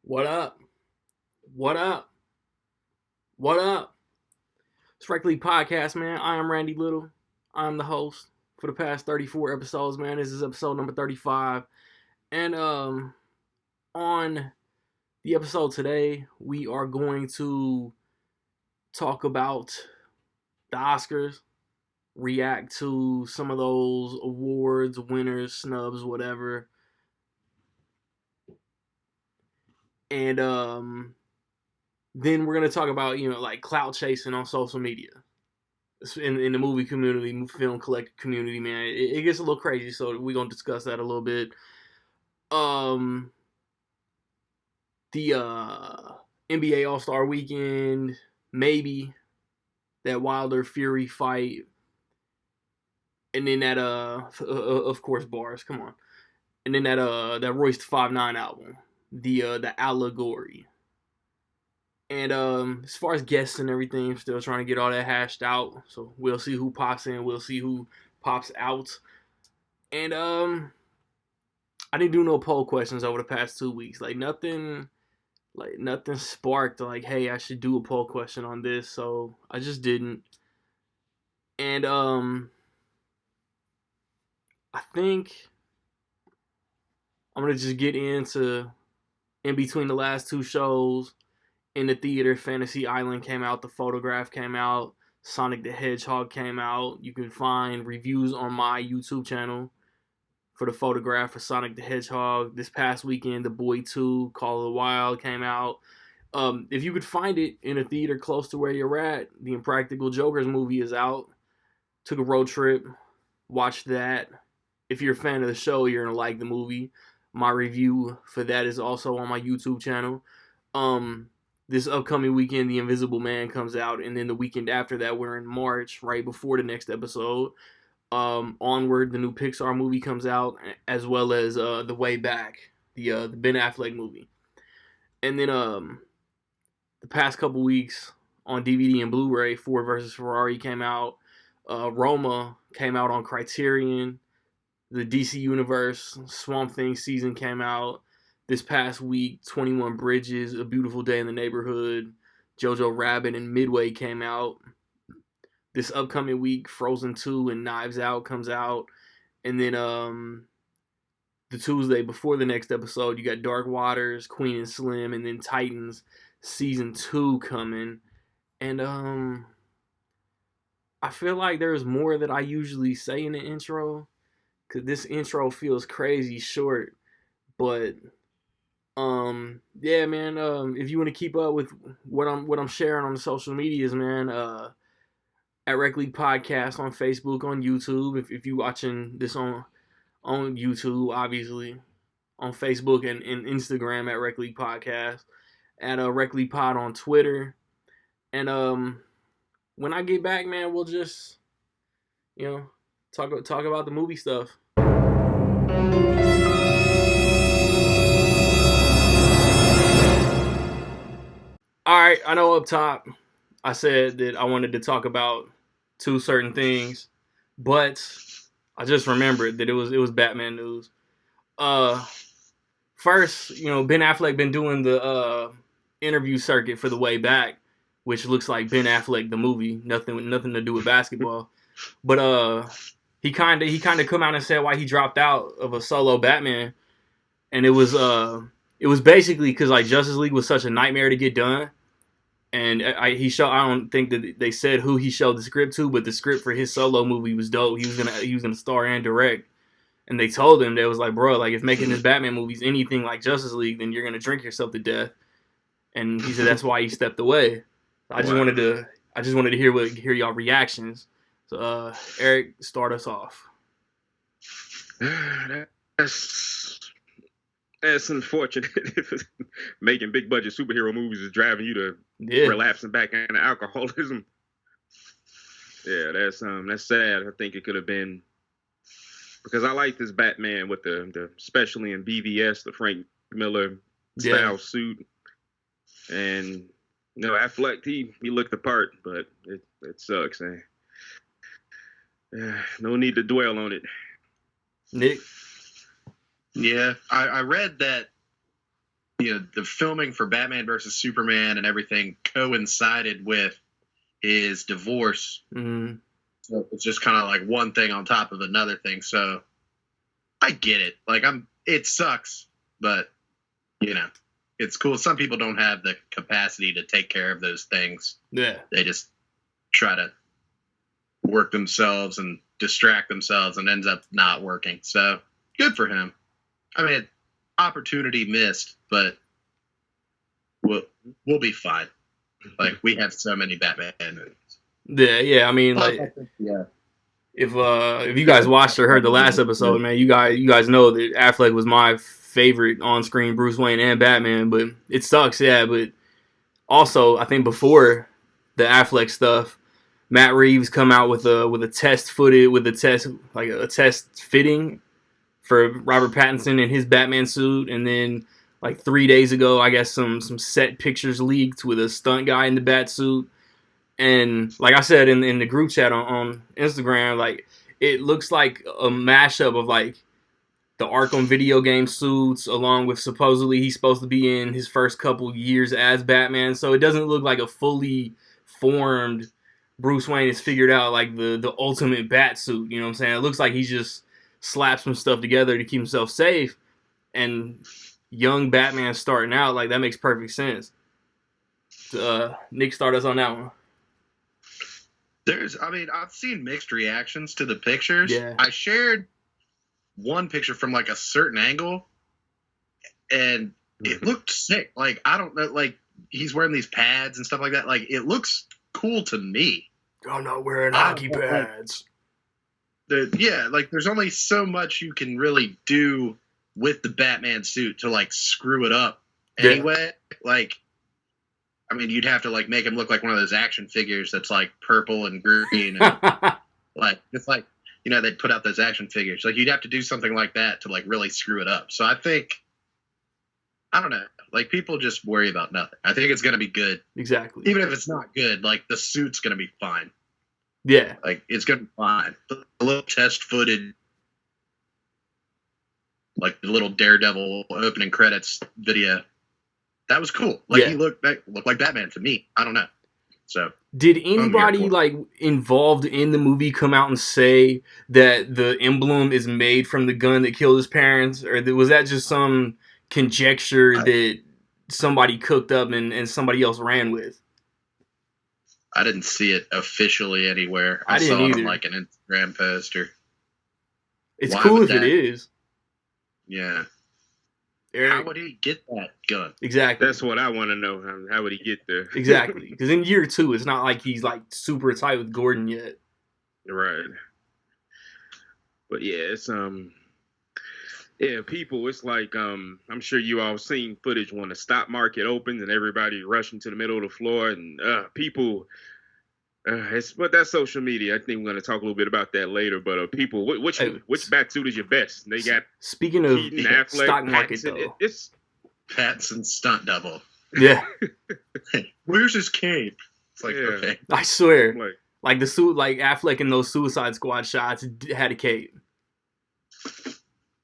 What up? What up? What up? It's Rec League Podcast, man. I am Randy Little. I'm the host for the past 34 episodes, man. This is episode number 35. And on the episode today, we are going to talk about the Oscars, react to some of those awards, winners, snubs, whatever. And then we're going to talk about, like clout chasing on social media. In the movie community, film collector community, man, it gets a little crazy. So we're gonna discuss that a little bit. The NBA All Star Weekend, maybe that Wilder Fury fight, and then that of course bars. Come on, and then that Royce 5'9" album, the Allegory. And as far as guests and everything, I'm still trying to get all that hashed out. So we'll see who pops in. We'll see who pops out. And I didn't do no poll questions over the past 2 weeks. Nothing sparked like, hey, I should do a poll question on this. So I just didn't. And I think I'm gonna just get into in between the last two shows. In the theater, Fantasy Island came out, The Photograph came out, Sonic the Hedgehog came out. You can find reviews on my YouTube channel for The Photograph, for Sonic the Hedgehog. This past weekend, The Boy 2, Call of the Wild came out. If you could find it in a theater close to where you're at, the Impractical Jokers movie is out. Took a road trip, watched that. If you're a fan of the show, you're going to like the movie. My review for that is also on my YouTube channel. This upcoming weekend, The Invisible Man comes out, and then the weekend after that, we're in March, right before the next episode. Onward, the new Pixar movie comes out, as well as The Way Back, the Ben Affleck movie. And then the past couple weeks on DVD and Blu-ray, Ford vs. Ferrari came out. Roma came out on Criterion. The DC Universe Swamp Thing season came out. This past week, 21 Bridges, A Beautiful Day in the Neighborhood, Jojo Rabbit, and Midway came out. This upcoming week, Frozen 2 and Knives Out comes out. And then the Tuesday before the next episode, you got Dark Waters, Queen and Slim, and then Titans Season 2 coming. And I feel like there's more that I usually say in the intro, because this intro feels crazy short. But yeah, man. If you want to keep up with what I'm sharing on the social medias, man, at Rec League Podcast on Facebook, on YouTube. If you watching this on YouTube, obviously, on Facebook and Instagram at Rec League Podcast, at Rec League Pod on Twitter, and when I get back, man, we'll just talk about the movie stuff. Alright, I know up top I said that I wanted to talk about two certain things, but I just remembered that it was Batman news. First, Ben Affleck been doing the interview circuit for The Way Back, which looks like Ben Affleck the movie, nothing to do with basketball. But he kind of come out and said why he dropped out of a solo Batman, and it was basically because like Justice League was such a nightmare to get done. And I don't think that they said who he showed the script to, but the script for his solo movie was dope. He was gonna star and direct, and they told him, they was like, bro, like if making this Batman movie's anything like Justice League, then you're gonna drink yourself to death. And he said that's why he stepped away. I just wanted to hear y'all reactions. So Eric, start us off. That's unfortunate. Making big budget superhero movies is driving you to relapsing back into alcoholism. Yeah, that's sad. I think it could have been, because I like this Batman with the especially in BVS, the Frank Miller style suit, and Affleck he looked the part, but it sucks. No need to dwell on it. Nick. Yeah, I read that the filming for Batman versus Superman and everything coincided with his divorce. Mm-hmm. So it's just kind of like one thing on top of another thing. So I get it. Like it sucks, but it's cool. Some people don't have the capacity to take care of those things. Yeah. They just try to work themselves and distract themselves and ends up not working. So good for him. I mean, opportunity missed, but we'll be fine. Like, we have so many Batman movies. Yeah. I mean, like, yeah. If you guys watched or heard the last episode, man, you guys know that Affleck was my favorite on-screen Bruce Wayne and Batman, but it sucks, yeah. But also, I think before the Affleck stuff, Matt Reeves come out with a test fitting for Robert Pattinson in his Batman suit, and then like 3 days ago, I guess some set pictures leaked with a stunt guy in the bat suit. And like I said in the group chat on Instagram, like it looks like a mashup of like the Arkham video game suits, along with supposedly he's supposed to be in his first couple years as Batman. So it doesn't look like a fully formed Bruce Wayne has figured out like the ultimate bat suit. You know what I'm saying? It looks like he just slapped some stuff together to keep himself safe. And young Batman starting out, like that makes perfect sense. Nick, start us on that one. I've seen mixed reactions to the pictures. Yeah. I shared one picture from like a certain angle, and it looked sick. Like, I don't know, like he's wearing these pads and stuff like that. Like, it looks cool to me. I'm not wearing hockey pads. Like there's only so much you can really do with the Batman suit to like screw it up anyway. Yeah. Like, I mean, you'd have to like make him look like one of those action figures that's like purple and green, and like it's like they'd put out those action figures. Like, you'd have to do something like that to like really screw it up. So I don't know. Like, people just worry about nothing. I think it's gonna be good. Exactly. Even if it's not good, like the suit's gonna be fine. Yeah. Like, it's gonna be fine. The little test footage, like the little Daredevil opening credits video, that was cool. Like, he looked like Batman to me. I don't know. So, did anybody like involved in the movie come out and say that the emblem is made from the gun that killed his parents, or was that just some conjecture that somebody cooked up and somebody else ran with? I didn't see it officially anywhere. I didn't saw either. it on like an Instagram poster. It's cool if it is. Yeah. Eric, how would he get that gun? Exactly. That's what I want to know. How would he get there? Exactly. Because in year 2, it's not like he's like super tight with Gordon yet. Right. But yeah, it's people. It's like I'm sure you all seen footage when the stock market opens and everybody rushing to the middle of the floor, and people. But that's social media. I think we're going to talk a little bit about that later. But people, which Batsuit is your best? They got speaking of Keaton, Affleck, stock market Pattinson, though. It's Pattinson stunt double. Yeah. Where's his cape? It's like, okay. I swear, like the suit, like Affleck in those Suicide Squad shots had a cape.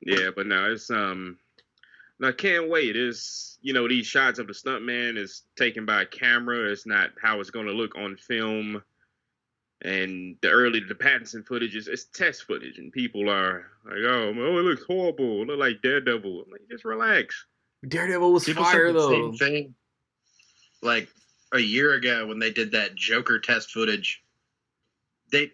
Yeah, but no, it's I can't wait. It's these shots of the stuntman is taken by a camera. It's not how it's going to look on film. And the Pattinson footage it's test footage, and people are like, oh, it looks horrible. It looks like Daredevil. I'm like, just relax. Daredevil was fire though. Same thing. Like a year ago when they did that Joker test footage,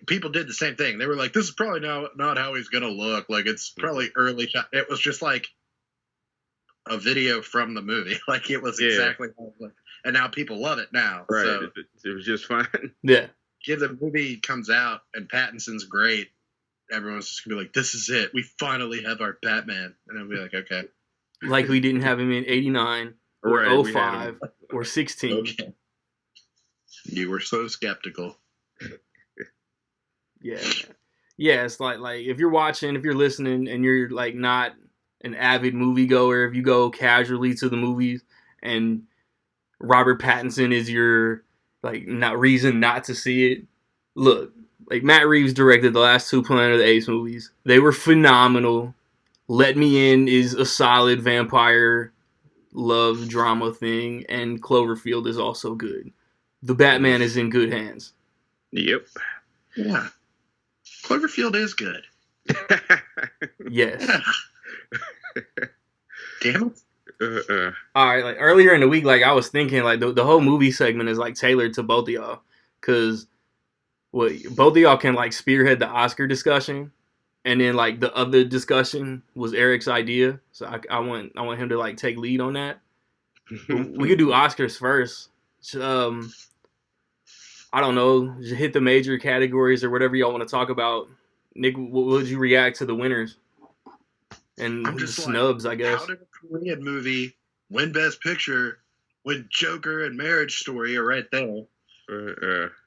people did the same thing. They were like, this is probably not how he's gonna look. Like, it's probably early shot. It was just like a video from the movie. Like, it was exactly how it looked. And now people love it now. Right. So it was just fine. Yeah. If the movie comes out and Pattinson's great, everyone's just gonna be like, this is it. We finally have our Batman. And I'll be like, okay. Like we didn't have him in 89 or 05 or 16. Okay. You were so skeptical. Yeah. Yeah, it's like if you're watching, if you're listening and you're like not an avid moviegoer, if you go casually to the movies and Robert Pattinson is your reason not to see it, look, like Matt Reeves directed the last 2 Planet of the Apes movies. They were phenomenal. Let Me In is a solid vampire love drama thing, and Cloverfield is also good. The Batman is in good hands. Yep. Yeah. Cloverfield is good. Yes. Damn it. All right, like earlier in the week, like I was thinking, like the whole movie segment is like tailored to both of y'all, because both of y'all can like spearhead the Oscar discussion, and then like the other discussion was Eric's idea, so I want him to like take lead on that. We could do Oscars first. I don't know, just hit the major categories or whatever y'all want to talk about. Nick, what would you react to the winners and I'm the just snubs? I guess. How did a Korean movie win Best Picture when Joker and Marriage Story are right there?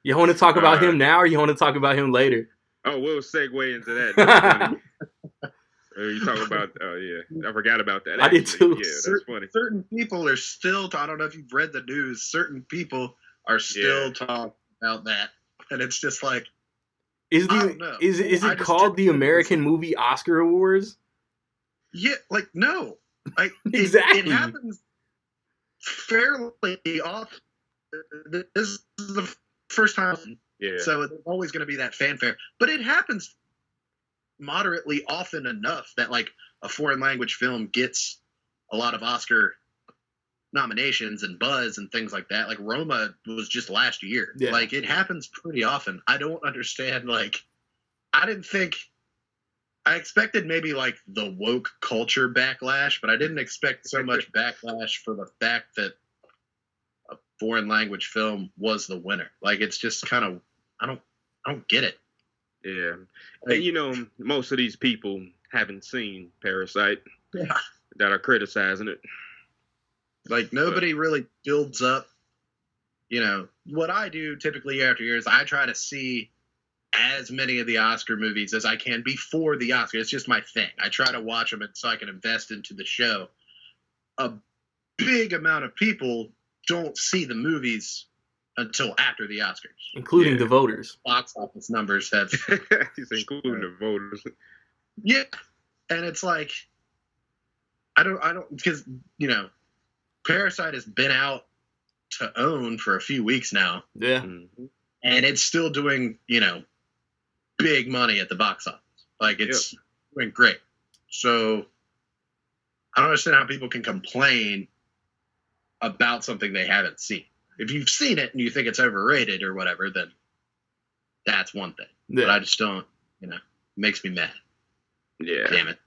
You want to talk about him now, or you want to talk about him later? Oh, we'll segue into that. That's funny. You talk about, I forgot about that. I did too. Yeah, that's funny. Certain people are still, I don't know if you've read the news, certain people are still talking about that. And it's just like, is it called the American Movie Oscar Awards? Yeah, like, no. Like, exactly. It happens fairly often. This is the first time. Yeah. So there's always going to be that fanfare. But it happens moderately often enough that like a foreign language film gets a lot of Oscar nominations and buzz and things like that. Like Roma was just last year. Yeah. Like it happens pretty often. I don't understand. Like I expected maybe like the woke culture backlash, but I didn't expect so much backlash for the fact that a foreign language film was the winner. Like it's just kind of I don't get it. Yeah. And most of these people haven't seen Parasite. Yeah. That are criticizing it. Like nobody really builds up. What I do typically year after year is I try to see as many of the Oscar movies as I can before the Oscar. It's just my thing. I try to watch them so I can invest into the show. A big amount of people don't see the movies until after the Oscars, including the voters. Box office numbers have. He's including the voters. Yeah, and it's like I don't because Parasite has been out to own for a few weeks now. Yeah, and it's still doing big money at the box office. Like it's doing great. So I don't understand how people can complain about something they haven't seen. If you've seen it and you think it's overrated or whatever, then that's one thing. Yeah. But I just don't, it makes me mad. Yeah. Damn it.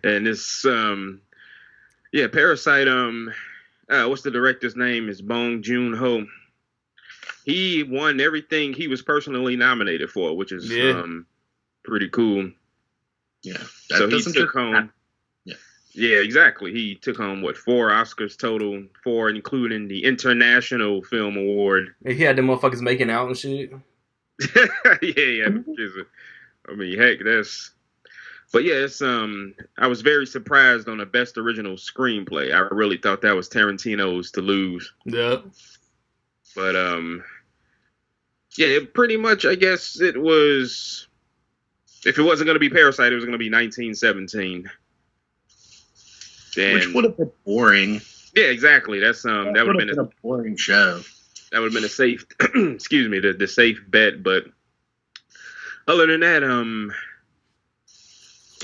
And it's, Parasite, what's the director's name? It's Bong Joon-ho. He won everything he was personally nominated for, which is pretty cool. Yeah. So he took home. Yeah, exactly. He took home, 4 Oscars total, 4 including the International Film Award. He had the motherfuckers making out and shit. yeah. I mean, heck, that's... But yeah, it's, I was very surprised on the Best Original Screenplay. I really thought that was Tarantino's to lose. Yeah. But, pretty much, I guess it was... If it wasn't going to be Parasite, it was going to be 1917. Which would have been boring. Yeah, exactly. That's that would have been a boring show. That would have been a safe, excuse me, the safe bet. But other than that,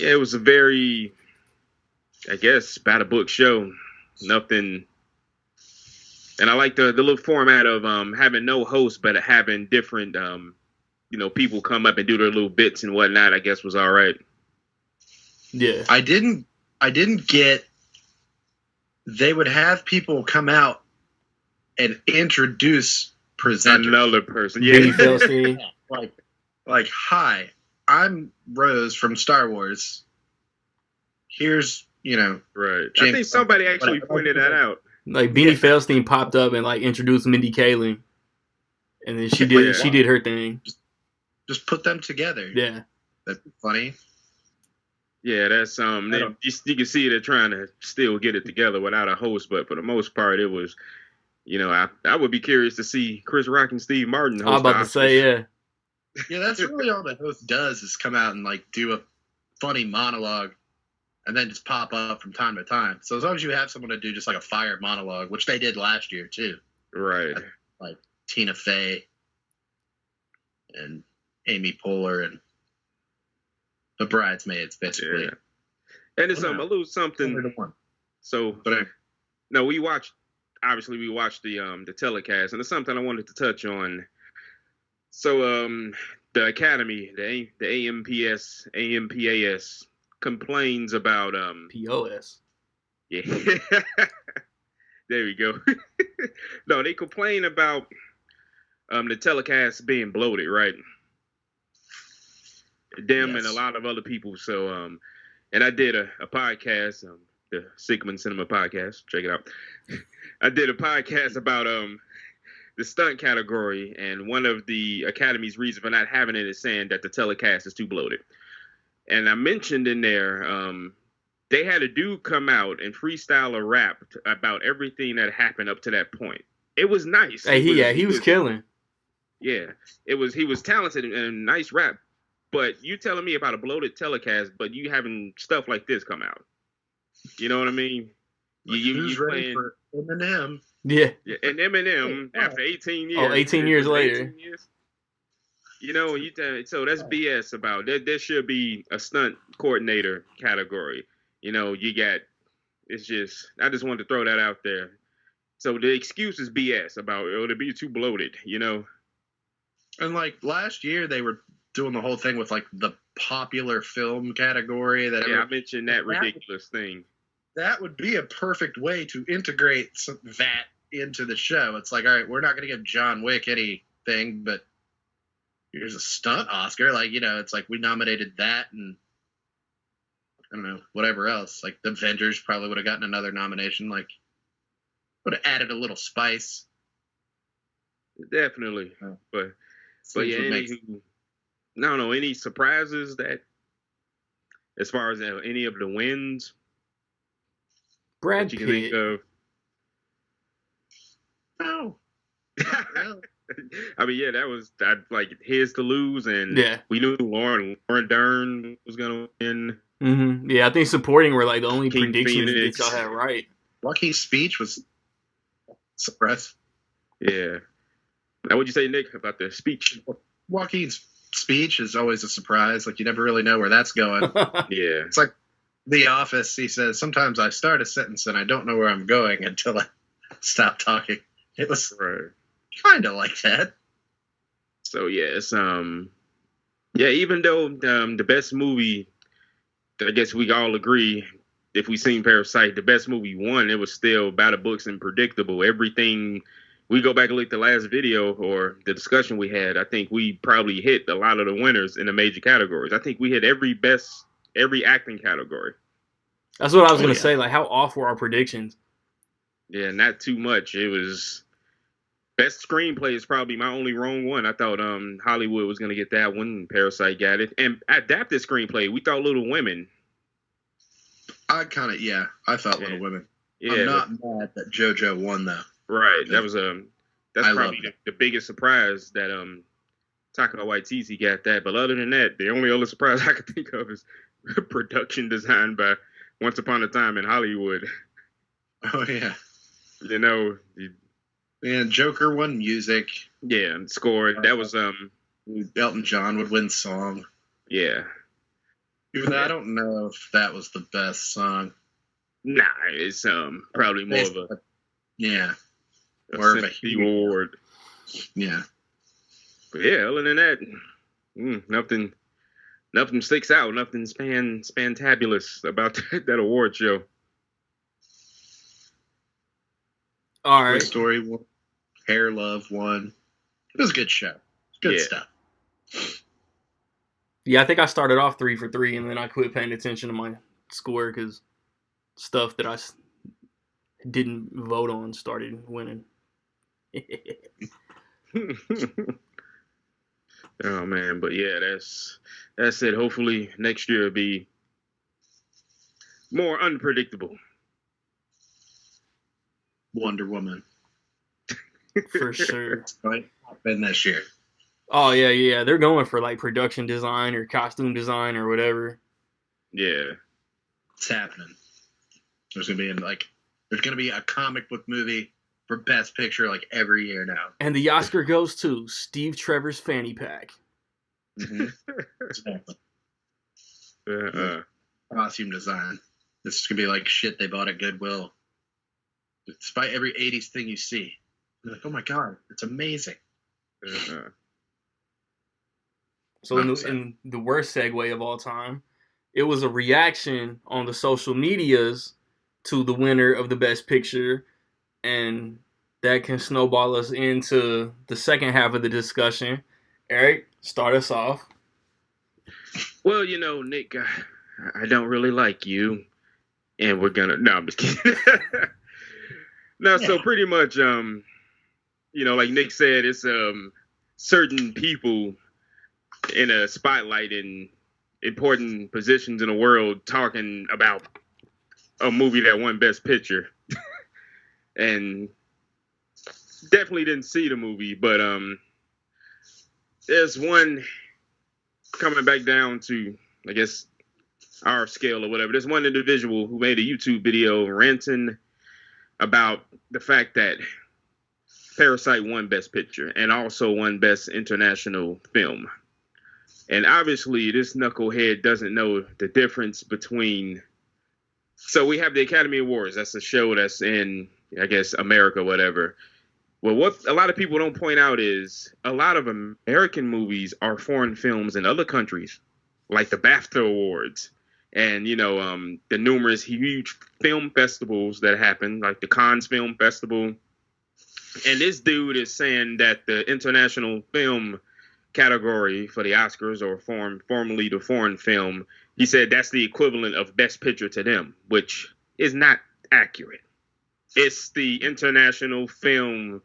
it was a very, I guess, by the book show. Nothing, and I like the little format of having no host, but having different, people come up and do their little bits and whatnot. I guess was all right. Yeah, I didn't get. They would have people come out and introduce presenters. Another person. Yeah. like, hi, I'm Rose from Star Wars. Here's, Right. I think somebody actually pointed that out. Like Beanie Feldstein popped up and like introduced Mindy Kaling. And then she did her thing. Just put them together. Yeah. That'd be funny. Yeah, that's you can see they're trying to still get it together without a host, but for the most part, it was, I would be curious to see Chris Rock and Steve Martin host. I was about to say, yeah. Yeah, that's really all the host does is come out and like do a funny monologue, and then just pop up from time to time. So as long as you have someone to do just like a fire monologue, which they did last year too. Right. Like Tina Fey and Amy Poehler and the Bridesmaids, basically. Yeah. And it's a little something. So, no, we watched the telecast, and it's something I wanted to touch on. So, the Academy, the AMPAS complains about POS. Yeah. There we go. No, they complain about the telecast being bloated, right? Them and a lot of other people. So, and I did a podcast, the Sigmund Cinema podcast. Check it out. I did a podcast about the stunt category, and one of the Academy's reasons for not having it is saying that the telecast is too bloated. And I mentioned in there, they had a dude come out and freestyle a rap about everything that happened up to that point. It was nice. Hey, he was killing. Yeah, he was talented and nice rap. But you telling me about a bloated telecast, but you having stuff like this come out. You know what I mean? Who's ready for Eminem? Yeah. And Eminem after 18 years. Oh, 18 years later. 18 years. You know, so that's BS about it. There should be a stunt coordinator category. You know, it's just, I just wanted to throw that out there. So the excuse is BS about it'll be too bloated, you know? And like last year, they were doing the whole thing with like the popular film category. I mentioned that ridiculous thing. That would be a perfect way to integrate that into the show. It's like, all right, we're not going to give John Wick anything, but here's a stunt Oscar. Like, you know, it's like we nominated that and I don't know, whatever else. Like the Avengers probably would have gotten another nomination. Like, would have added a little spice. Definitely. But yeah, any surprises that as far as any of the wins? Brad Pitt. You can think of? No. I mean, yeah, that was like his to lose, and we knew Lauren Dern was gonna win. Mm-hmm. Yeah, I think supporting were like the only King predictions Phoenix. that y'all had right. Joaquin's speech was suppressed. Yeah. Now, what'd you say, Nick, about the speech? Joaquin's speech is always a surprise. Like, you never really know where that's going. Yeah. It's like The Office. He says, sometimes I start a sentence and I don't know where I'm going until I stop talking. It was kind of like that. So, yes. Even though the best movie, I guess we all agree, if we seen Parasite, the best movie won, it was still by the books and predictable. Everything, we go back and look at the last video or the discussion we had, I think we probably hit a lot of the winners in the major categories. I think we hit every acting category. That's what I was going to say. Like, how off were our predictions? Yeah, not too much. It was best screenplay is probably my only wrong one. I thought Hollywood was going to get that one. Parasite got it. And adapted screenplay, we thought Little Women. I thought Little Women. Yeah, I'm not mad that JoJo won though. Right. That was that's probably the biggest surprise that Taika Waititi got that. But other than that, the only other surprise I could think of is production design by Once Upon a Time in Hollywood. Oh yeah. You know. And Joker won music. Yeah, and score. That was Elton John would win song. Yeah. Even though I don't know if that was the best song. Nah, it's probably more of a more of a award. Yeah. But yeah, other than that, nothing sticks out. Nothing spantabulous about that award show. All right. Toy Story won. Hair Love won. It was a good show. Good stuff. Yeah, I think I started off 3 for 3, and then I quit paying attention to my score because stuff that I didn't vote on started winning. Oh man, but yeah, that's it. Hopefully next year will be more unpredictable. Wonder Woman. For sure. Been this year. Oh yeah. They're going for like production design or costume design or whatever. Yeah. It's happening. There's gonna be a comic book movie for Best Picture like every year now. And the Oscar goes to Steve Trevor's fanny pack. Mm-hmm. Exactly. Costume design. This is gonna be like shit they bought at Goodwill. Despite every 80s thing you see, you're like, oh my god, it's amazing. So in the worst segue of all time, it was a reaction on the social medias to the winner of the Best Picture, and that can snowball us into the second half of the discussion. Eric, start us off. Well, Nick, I don't really like you, and we're gonna. No, I'm just kidding. No, yeah. So pretty much, like Nick said, it's certain people in a spotlight in important positions in the world talking about a movie that won Best Picture, and definitely didn't see the movie, but there's one coming back down to, I guess, our scale or whatever. There's one individual who made a YouTube video ranting about the fact that Parasite won Best Picture and also won Best International Film. And obviously, this knucklehead doesn't know the difference between... So we have the Academy Awards. That's a show that's in, I guess, America, whatever. Well, what a lot of people don't point out is a lot of American movies are foreign films in other countries, like the BAFTA Awards and, the numerous huge film festivals that happen, like the Cannes Film Festival. And this dude is saying that the international film category for the Oscars, or formerly the foreign film, he said that's the equivalent of Best Picture to them, which is not accurate. It's the International Film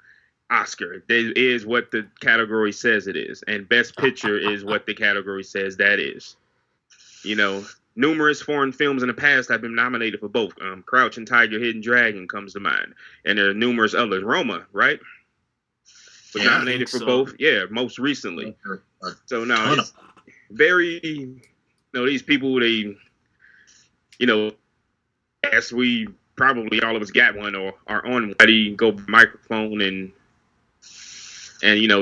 Oscar. That is what the category says it is. And Best Picture is what the category says that is. Numerous foreign films in the past have been nominated for both. Crouching Tiger, Hidden Dragon comes to mind. And there are numerous others. Roma, right? Was nominated for both. Yeah, most recently. So now it's very, these people, they, as we probably all of us got one or are on one, they go microphone and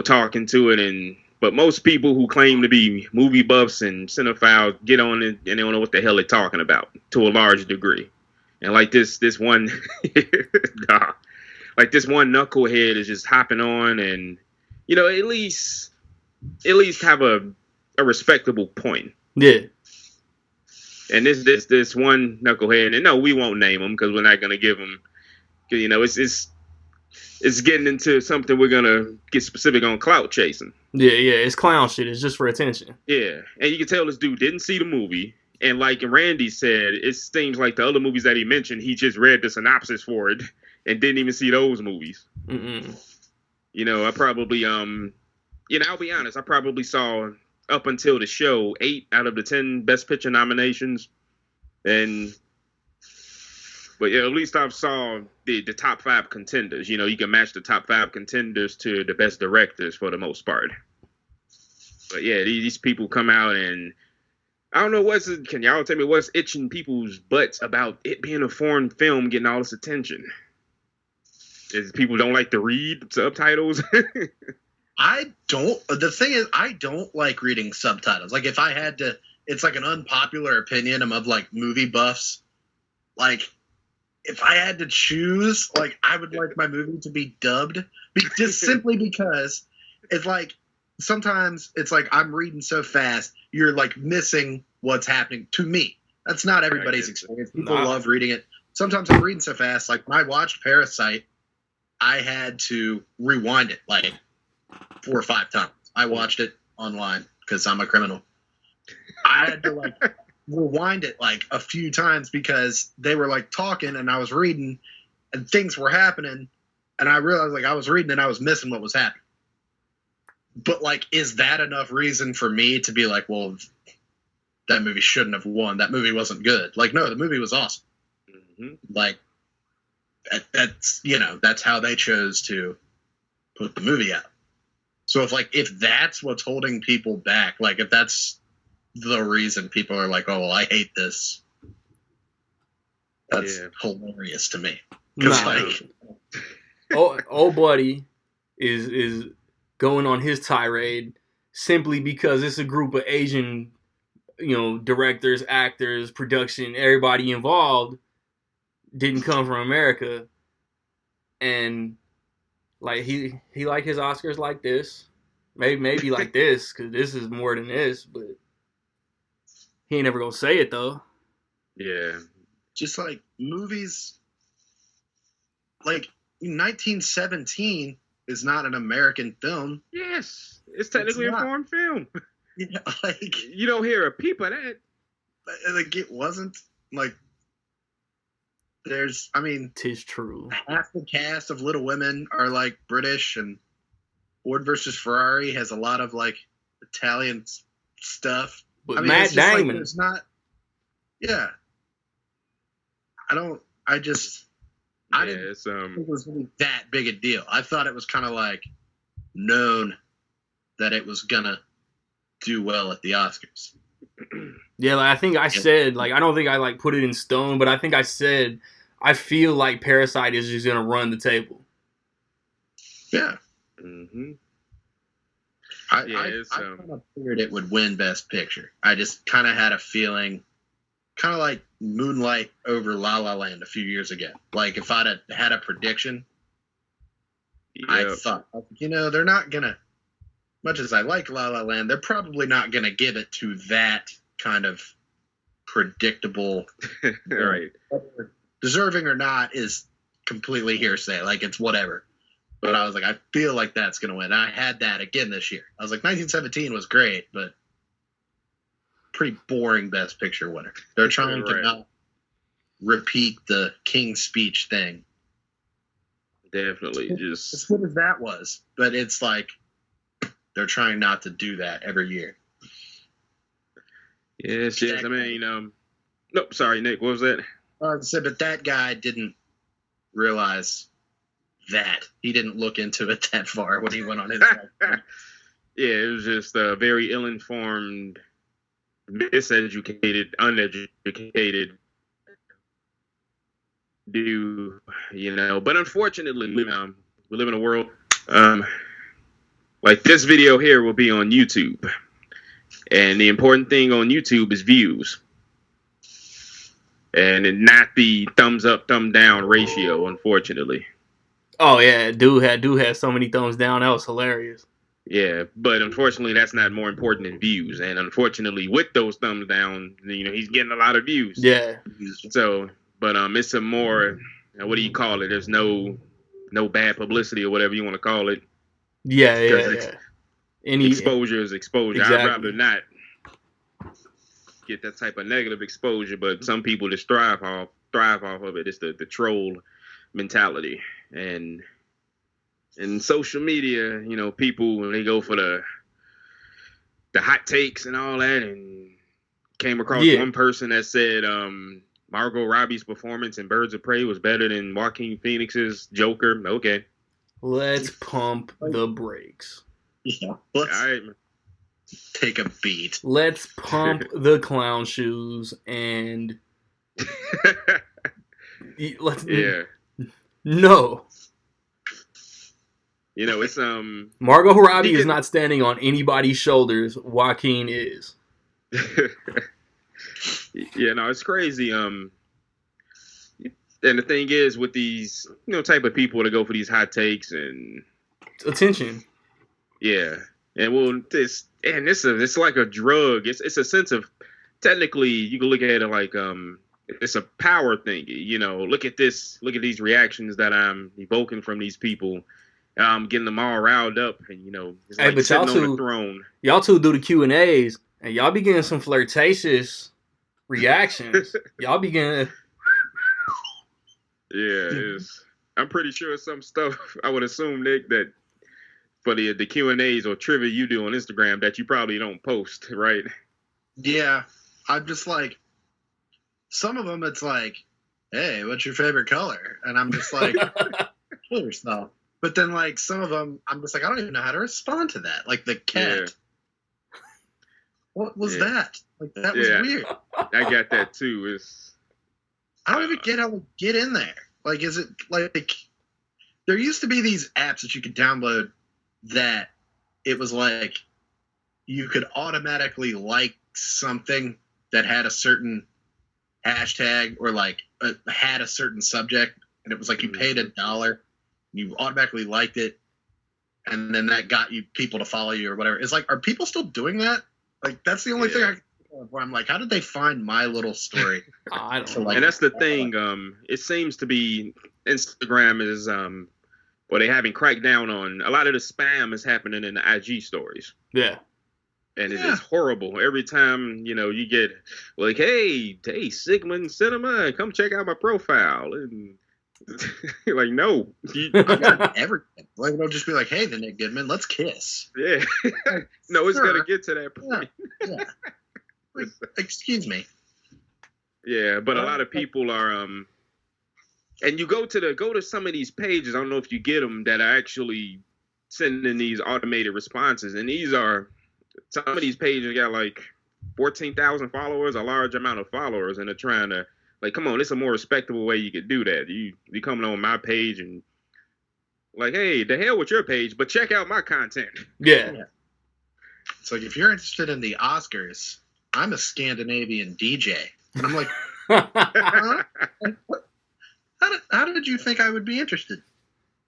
talking to it, but most people who claim to be movie buffs and cinephiles get on it and they don't know what the hell they're talking about to a large degree. And like this one like this one knucklehead is just hopping on and at least have a respectable point. Yeah. And this one knucklehead, and no, we won't name him because we're not gonna give him. It's getting into something we're gonna get specific on, clout chasing. Yeah, it's clown shit. It's just for attention. Yeah, and you can tell this dude didn't see the movie, and like Randy said, it seems like the other movies that he mentioned, he just read the synopsis for it and didn't even see those movies. Mm-mm. I probably I'll be honest, I probably saw up until the show 8 out of the 10 Best Picture nominations, but yeah, at least I saw the top 5 contenders. You can match the top 5 contenders to the best directors for the most part. But yeah, these people come out and I don't know can y'all tell me what's itching people's butts about it being a foreign film getting all this attention? Is people don't like to read subtitles? The thing is, I don't like reading subtitles. Like, if I had to, it's like an unpopular opinion. I'm of like movie buffs. Like, if I had to choose, like, I would like my movie to be dubbed, just simply because it's like sometimes it's like I'm reading so fast, you're like missing what's happening to me. That's not everybody's experience. People love reading it. Sometimes I'm reading so fast. Like, when I watched Parasite, I had to rewind it like 4 or 5 times. I watched it online because I'm a criminal. I had to like rewind it like a few times because they were like talking and I was reading and things were happening and I realized like I was reading and I was missing what was happening. But like, is that enough reason for me to be like, well, that movie shouldn't have won. That movie wasn't good. Like, no, the movie was awesome. Mm-hmm. Like, that's how they chose to put the movie out. So if that's what's holding people back, like if that's the reason people are like, oh, well, I hate this, That's hilarious to me. Old buddy is going on his tirade simply because it's a group of Asian, directors, actors, production, everybody involved didn't come from America, and like he like his Oscars like this, maybe like this because this is more than this, but he ain't never gonna say it though. Yeah, just like movies, like 1917 is not an American film. Yes, it's technically a foreign film. Yeah, like you don't hear a peep of that. Like it wasn't like. Tis true. Half the cast of Little Women are like British, and Ford versus Ferrari has a lot of like Italian stuff. But Matt Damon, like, there's not. Yeah. I didn't think it was really that big a deal. I thought it was kind of like known that it was gonna do well at the Oscars. Yeah, like I think I said, like I don't think I like put it in stone, but I think I said I feel like Parasite is just gonna run the table. Yeah. Mm-hmm. I kind of figured it would win Best Picture. I just kind of had a feeling, kind of like Moonlight over La La Land a few years ago. Like if I'd had a prediction, I thought, they're not gonna. Much as I like La La Land, they're probably not gonna give it to that kind of predictable. Right. Deserving or not is completely hearsay. Like it's whatever. But I was like, I feel like that's going to win. I had that again this year. I was like, 1917 was great, but pretty boring Best Picture winner. They're trying to not repeat the King's Speech thing. Definitely. As good as that was. But it's like they're trying not to do that every year. Yes. I mean, nope, sorry, Nick. What was that? I said, but that guy didn't realize that. He didn't look into it that far when he went on his life. Yeah, it was just a very ill-informed, miseducated, uneducated dude, But unfortunately, we live in a world, like this video here will be on YouTube. And the important thing on YouTube is views. And not the thumbs up, thumb down ratio, unfortunately. Oh yeah, dude had so many thumbs down. That was hilarious. Yeah, but unfortunately, that's not more important than views. And unfortunately, with those thumbs down, he's getting a lot of views. Yeah. So, but it's a more, what do you call it? There's no bad publicity or whatever you want to call it. Yeah. Any exposure is exposure. Exactly. I'd rather not get that type of negative exposure, but some people just thrive off of it. It's the troll mentality, and in social media, people when they go for the hot takes and all that, and came across one person that said Margot Robbie's performance in Birds of Prey was better than Joaquin Phoenix's Joker. Okay, let's pump the brakes. Yeah, all right, man. Take a beat. Let's pump the clown shoes and let's. Yeah. No. It's Margot Robbie is not standing on anybody's shoulders. Joaquin is. Yeah, no, it's crazy. And the thing is, with these, type of people that go for these hot takes and attention. Yeah. And it's like a drug. It's a sense of, technically you can look at it like it's a power thing. Look at this. Look at these reactions that I'm evoking from these people. I'm getting them all riled up, and it's like sitting on the throne. Y'all two do the Q&As, and y'all be getting some flirtatious reactions. Y'all be getting. Yeah, I'm pretty sure some stuff. I would assume, Nick, that for the Q&As or trivia you do on Instagram that you probably don't post, right? Yeah, I'm just like, some of them it's like, hey, what's your favorite color? And I'm just like, kill yourself. But then like some of them, I'm just like, I don't even know how to respond to that. Like the cat. Yeah. What was that? Like that was weird. I got that too. I don't even get how we get in there. Like, is it like there used to be these apps that you could download that it was like you could automatically like something that had a certain hashtag or like had a certain subject, and it was like you paid $1 and you automatically liked it, and then that got you people to follow you or whatever. It's like, are people still doing that? Like, that's the only thing I can think of where I'm like, how did they find my little story? I don't know. And that's the thing. It seems to be Instagram is well, they haven't cracked down on a lot of the spam is happening in the IG stories. Yeah. And it's horrible. Every time, you get like, hey, Sigmund Cinema, come check out my profile. And like, no. Everything. Like, it'll just be like, hey, the Nick Goodman, let's kiss. Yeah. No, it's going to get to that point. Yeah. Like, excuse me. Yeah, but a lot of people are, and you go to some of these pages, I don't know if you get them, that are actually sending these automated responses. And these are, some of these pages got like 14,000 followers, a large amount of followers, and they're trying to, like, come on, it's a more respectable way you could do that. You coming on my page and like, hey, the hell with your page, but check out my content. Yeah. It's like, if you're interested in the Oscars, I'm a Scandinavian DJ. And I'm like, how did you think I would be interested?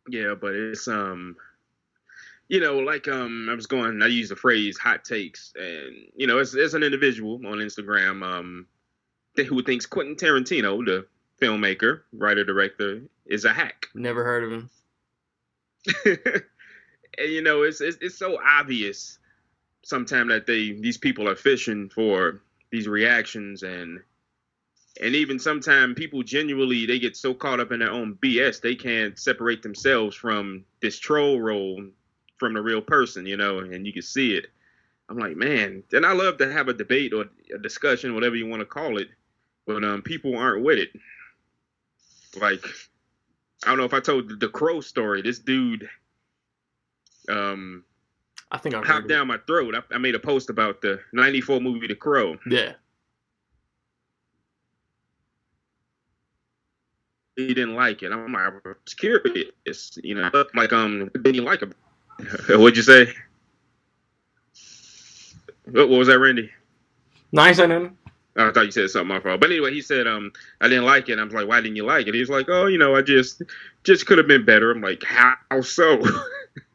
Yeah, but it's I use the phrase hot takes, and it's an individual on Instagram who thinks Quentin Tarantino, the filmmaker, writer, director, is a hack. Never heard of him. And it's so obvious sometimes that these people are fishing for these reactions, and even sometimes people genuinely, they get so caught up in their own BS they can't separate themselves from this troll role from the real person, and you can see it. I'm like, man, and I love to have a debate or a discussion, whatever you want to call it, but people aren't with it. Like, I don't know if I told the Crow story. This dude, I think I hopped down my throat. I made a post about the '94 movie The Crow. Yeah. He didn't like it. I'm like, I was curious, like, didn't you like it? What'd you say? What was that, Randy? Nice on him. I thought you said something, my fault. But anyway, he said, I didn't like it. And I was like, why didn't you like it? He was like, oh, I just could have been better. I'm like, how so?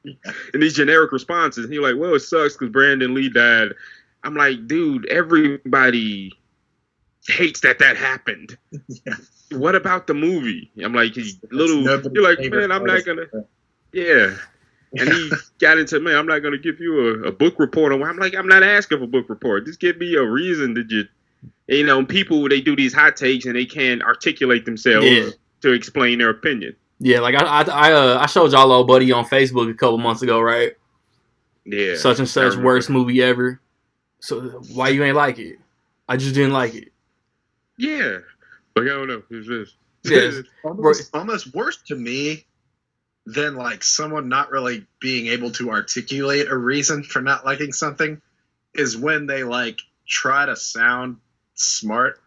And these generic responses. And he's like, well, it sucks because Brandon Lee died. I'm like, dude, everybody hates that happened. Yeah. What about the movie? I'm like, you're like, man, I'm not going to. Yeah. And he got into, man, I'm not going to give you a book report. I'm like, I'm not asking for a book report. Just give me a reason that people, they do these hot takes and they can't articulate themselves to explain their opinion. Yeah, like I showed y'all old buddy on Facebook a couple months ago, right? Yeah. Such and such worst movie ever. So why you ain't like it? I just didn't like it. Yeah. Like, I don't know. It's just almost worse to me than like someone not really being able to articulate a reason for not liking something is when they like try to sound smart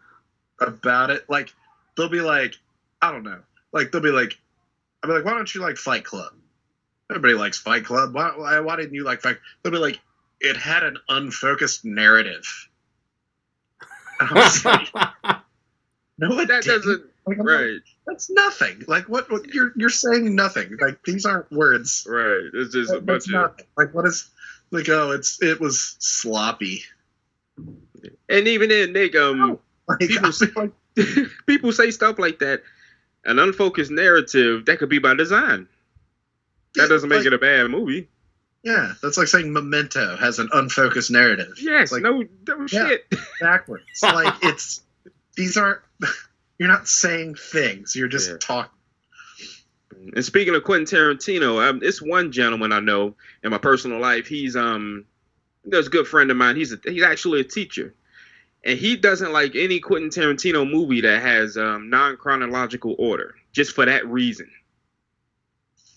about it. Like, they'll be like, I don't know. Like, I'll be like, why don't you like Fight Club? Everybody likes Fight Club. Why didn't you like Fight Club? They'll be like, it had an unfocused narrative. And I was like, no, it doesn't. Like, right. That's nothing. Like, what you're saying nothing. Like, these aren't words. Right. It's just a bunch of nothing. Like, what is, like, oh, it was sloppy. And even then, Nick, people say stuff like that. An unfocused narrative, that could be by design. That doesn't make it a bad movie. Yeah, that's like saying Memento has an unfocused narrative. Yes, like, no shit. Backwards. Like, these aren't, you're not saying things, you're just talking. And speaking of Quentin Tarantino, it's one gentleman I know in my personal life. He's a good friend of mine. He's actually a teacher. And he doesn't like any Quentin Tarantino movie that has non-chronological order, just for that reason.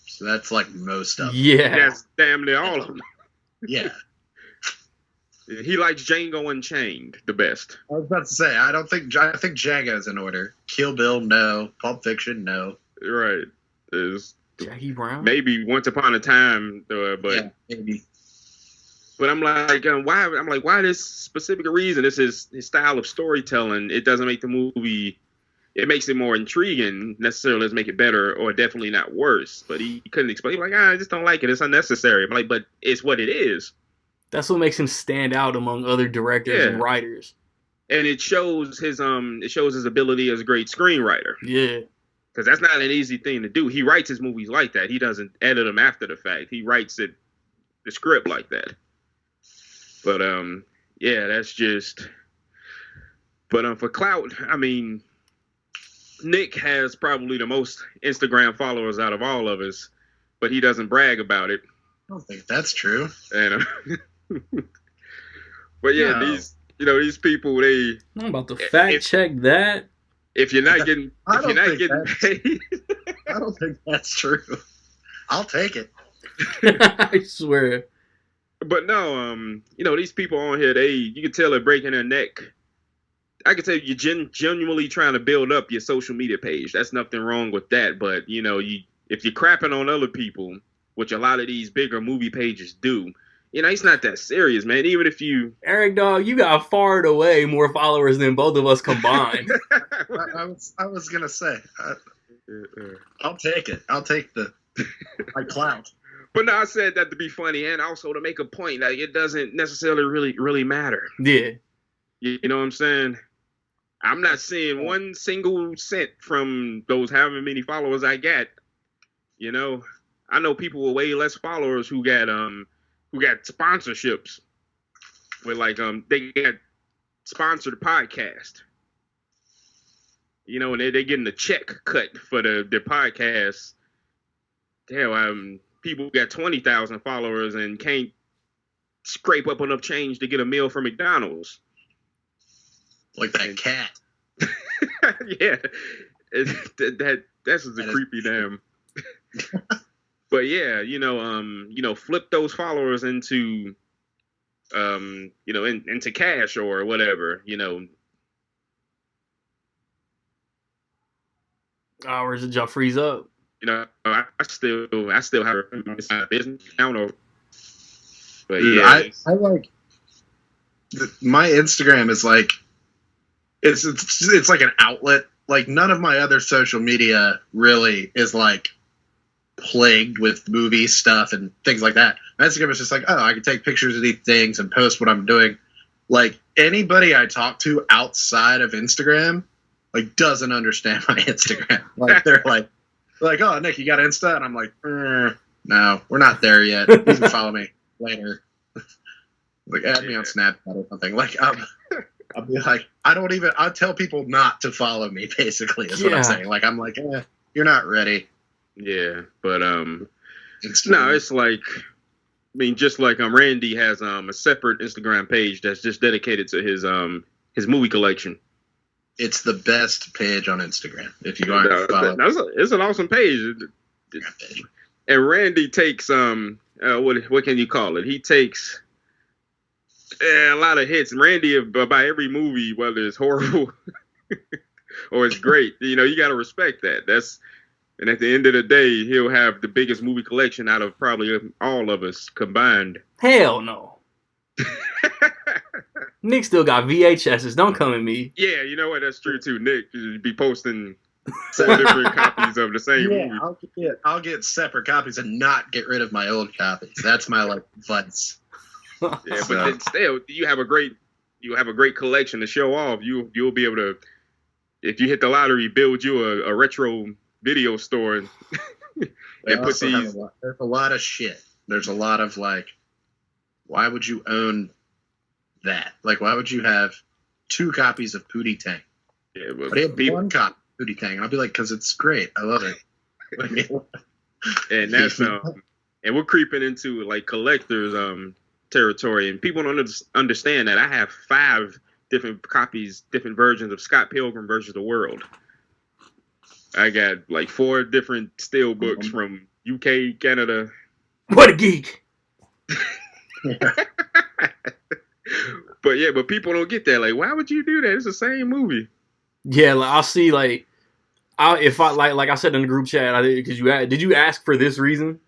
So that's like most of them. Yeah. That's damn near all of them. Yeah. He likes Django Unchained the best. I was about to say, I think Django's in order. Kill Bill, no. Pulp Fiction, no. Right. Is Jackie Brown? maybe Once Upon a Time, but yeah, maybe. But I'm like, why? I'm like, why this specific reason? This is his style of storytelling. It doesn't make the movie. It makes it more intriguing. Necessarily, let's make it better, or definitely not worse. But he couldn't explain. He was like, I just don't like it. It's unnecessary. I'm like, but it's what it is. That's what makes him stand out among other directors and writers. And it shows his ability as a great screenwriter. Yeah. Because that's not an easy thing to do. He writes his movies like that. He doesn't edit them after the fact. He writes the script like that. But yeah, that's just. But for Clout, I mean, Nick has probably the most Instagram followers out of all of us, but he doesn't brag about it. I don't think that's true. And but yeah, No. these people, they. I'm about to fact check that. If you're not getting, paid, I don't think that's true. I'll take it. I swear. But no, these people on here, you can tell they're breaking their neck. I can tell you're genuinely trying to build up your social media page. That's nothing wrong with that. But if you're crapping on other people, which a lot of these bigger movie pages do, it's not that serious, man. Even if you, Eric, dog, you got far and away more followers than both of us combined. I was gonna say, I'll take it. I'll take my clout. But no, I said that to be funny and also to make a point. Like, it doesn't necessarily really matter. Yeah. You know what I'm saying? I'm not seeing one single cent from those however many followers I got. I know people with way less followers who got sponsorships with they got sponsored podcast. And they're getting a check cut for their podcast. Damn, people got 20,000 followers and can't scrape up enough change to get a meal from McDonald's. Like that cat. Yeah. That's just a creepy damn. But yeah, flip those followers into into cash or whatever, Hours did y'all freeze up? I still have a business account. But yeah, I like my Instagram is like it's like an outlet. Like none of my other social media really is like plagued with movie stuff and things like that. My Instagram is just like, I can take pictures of these things and post what I'm doing. Like anybody I talk to outside of Instagram, like doesn't understand my Instagram. Like they're like, oh, Nick, you got Insta? And I'm like, no, we're not there yet. You can follow me later. Like add me on Snapchat or something. Like I'll be like, I'll tell people not to follow me, basically, is what I'm saying. Like I'm like, you're not ready. Yeah, but no, it's like, just like Randy has a separate Instagram page that's just dedicated to his movie collection. It's the best page on Instagram. If you aren't following, it's an awesome page. And Randy takes what can you call it? He takes a lot of hits. Randy, by every movie, whether it's horrible or it's great, you got to respect that. And at the end of the day, he'll have the biggest movie collection out of probably all of us combined. Hell no. Nick still got VHSs. Don't come at me. Yeah, you know what? That's true too. Nick, you'd be posting 4 different copies of the same movie. I'll get separate copies and not get rid of my old copies. That's my advice. Yeah, but then still, you have a great collection to show off. You'll be able to, if you hit the lottery, build you a retro video store and put these. There's a lot of shit. There's a lot of why would you own that? Like, why would you have 2 copies of Pootie Tang? Yeah, but I have 1 copy of Pootie Tang, and I'll be like, because it's great. I love it. And that's and we're creeping into collectors territory, and people don't understand that I have 5 different copies, different versions of Scott Pilgrim versus the World. I got 4 different steel books from UK, Canada. What a geek! But people don't get that. Like, why would you do that? It's the same movie. Yeah, like, I'll see like if I like I said in the group chat, because did you ask for this reason?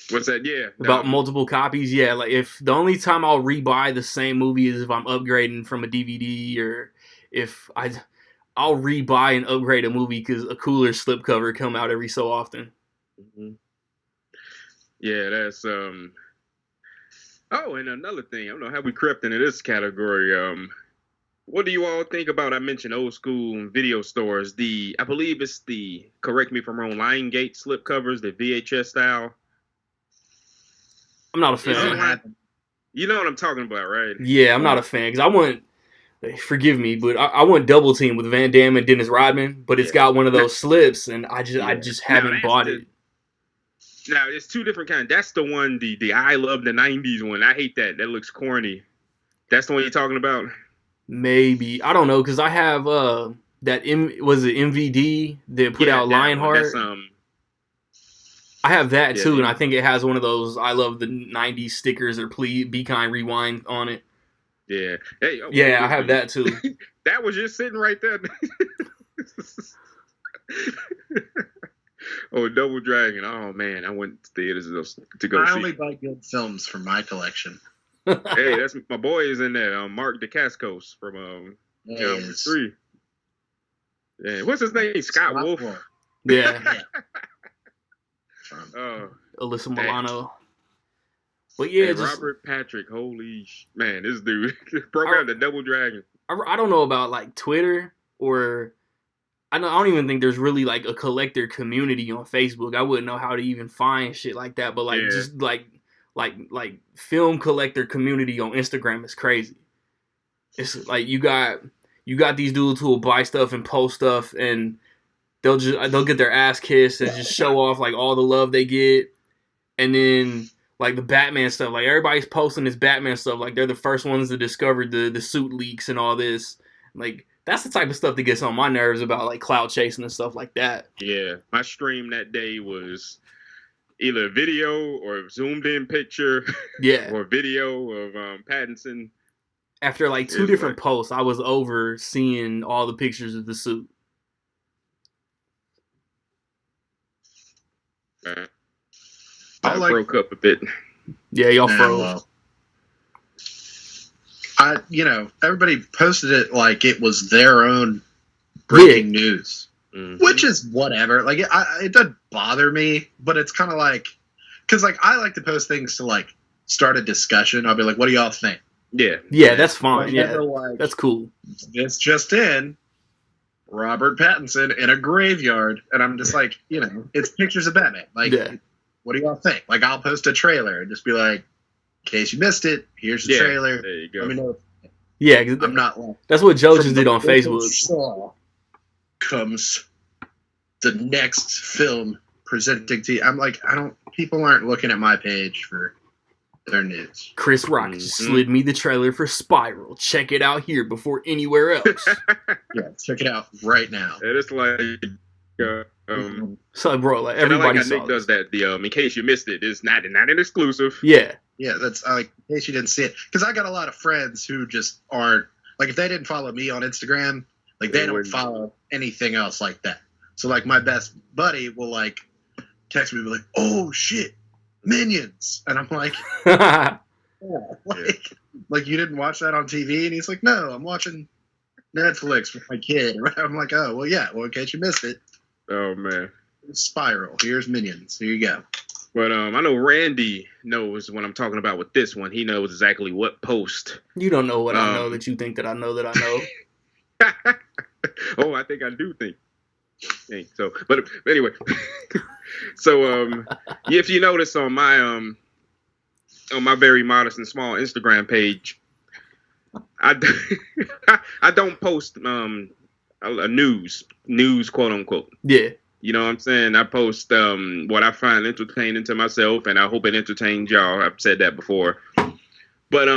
What's that? Yeah, about multiple copies. Yeah, like if the only time I'll rebuy the same movie is if I'm upgrading from a DVD, or if I'll rebuy and upgrade a movie because a cooler slipcover come out every so often. Mm-hmm. Yeah, that's Oh, and another thing, I don't know how we crept into this category. What do you all think about? I mentioned old school video stores. I believe it's the, correct me if I'm wrong, Lionsgate slipcovers, the VHS style. I'm not a fan. You know what I'm talking about, right? Yeah, I'm not a fan because I want. Forgive me, but I want Double Team with Van Damme and Dennis Rodman, but it's got one of those slips, and I just haven't bought it. Now, it's two different kinds. That's the one, the I Love the 90s one. I hate that. That looks corny. That's the one you're talking about? Maybe. I don't know, because I have was it MVD that put out Lionheart? I have that too, and I think it has one of those I Love the 90s stickers or Please Be Kind Rewind on it. Yeah. Hey, I have that too. That was just sitting right there. Oh, Double Dragon. Oh, man. I went to theaters to go see. I only buy good films from my collection. Hey, that's my boy is in there. Mark DeCascos from 3. Yeah. What's his name? Scott Wolf. Yeah. Alyssa Milano. But yeah, Robert Patrick, holy man, this dude broke out the Double Dragon. I don't know about like Twitter, or I don't even think there's really like a collector community on Facebook. I wouldn't know how to even find shit like that. But like just like film collector community on Instagram is crazy. It's like you got these dudes who will buy stuff and post stuff, and they'll get their ass kissed and just show off like all the love they get, and then. Like the Batman stuff, like everybody's posting this Batman stuff, like they're the first ones to discover the suit leaks and all this. Like that's the type of stuff that gets on my nerves about like clout chasing and stuff like that. Yeah, my stream that day was either video or zoomed in picture, or video of Pattinson. After like 2 different posts, I was over seeing all the pictures of the suit. I broke up a bit. Yeah, y'all froze. Everybody posted it like it was their own breaking news, which is whatever. Like, it doesn't bother me, but it's kind of like, because like I like to post things to like start a discussion. I'll be like, "What do y'all think?" Yeah, that's fine. Yeah, that's cool. This just in: Robert Pattinson in a graveyard, and I'm just like, it's pictures of Batman. Like. Yeah. What do y'all think? Like, I'll post a trailer and just be like, in case you missed it, here's the trailer. There you go. Let me know. Yeah, I'm not like. That's what Joe just did on Facebook. Comes the next film presenting to you. I'm like, people aren't looking at my page for their news. Chris Rock just slid me the trailer for Spiral. Check it out here before anywhere else. Yeah, check it out right now. And it's like. So, bro, like everybody saw Nick does that. In case you missed it, it's not an exclusive. Yeah, that's like in case you didn't see it, because I got a lot of friends who just aren't like, if they didn't follow me on Instagram, like they don't follow anything else like that. So like my best buddy will like text me like, "Oh shit, Minions," and I'm like, like you didn't watch that on TV, and he's like, "No, I'm watching Netflix with my kid." I'm like, "Oh well, yeah, well in case you missed it." Oh man, Spiral. Here's Minions. Here you go. But I know Randy knows what I'm talking about with this one. He knows exactly what post. You don't know what I know that you think that I know that I know. Oh, I think I do think. Hey, so, but anyway, so if you notice on my very modest and small Instagram page, I don't post a news quote unquote. Yeah. You know what I'm saying? I post what I find entertaining to myself, and I hope it entertains y'all. I've said that before. But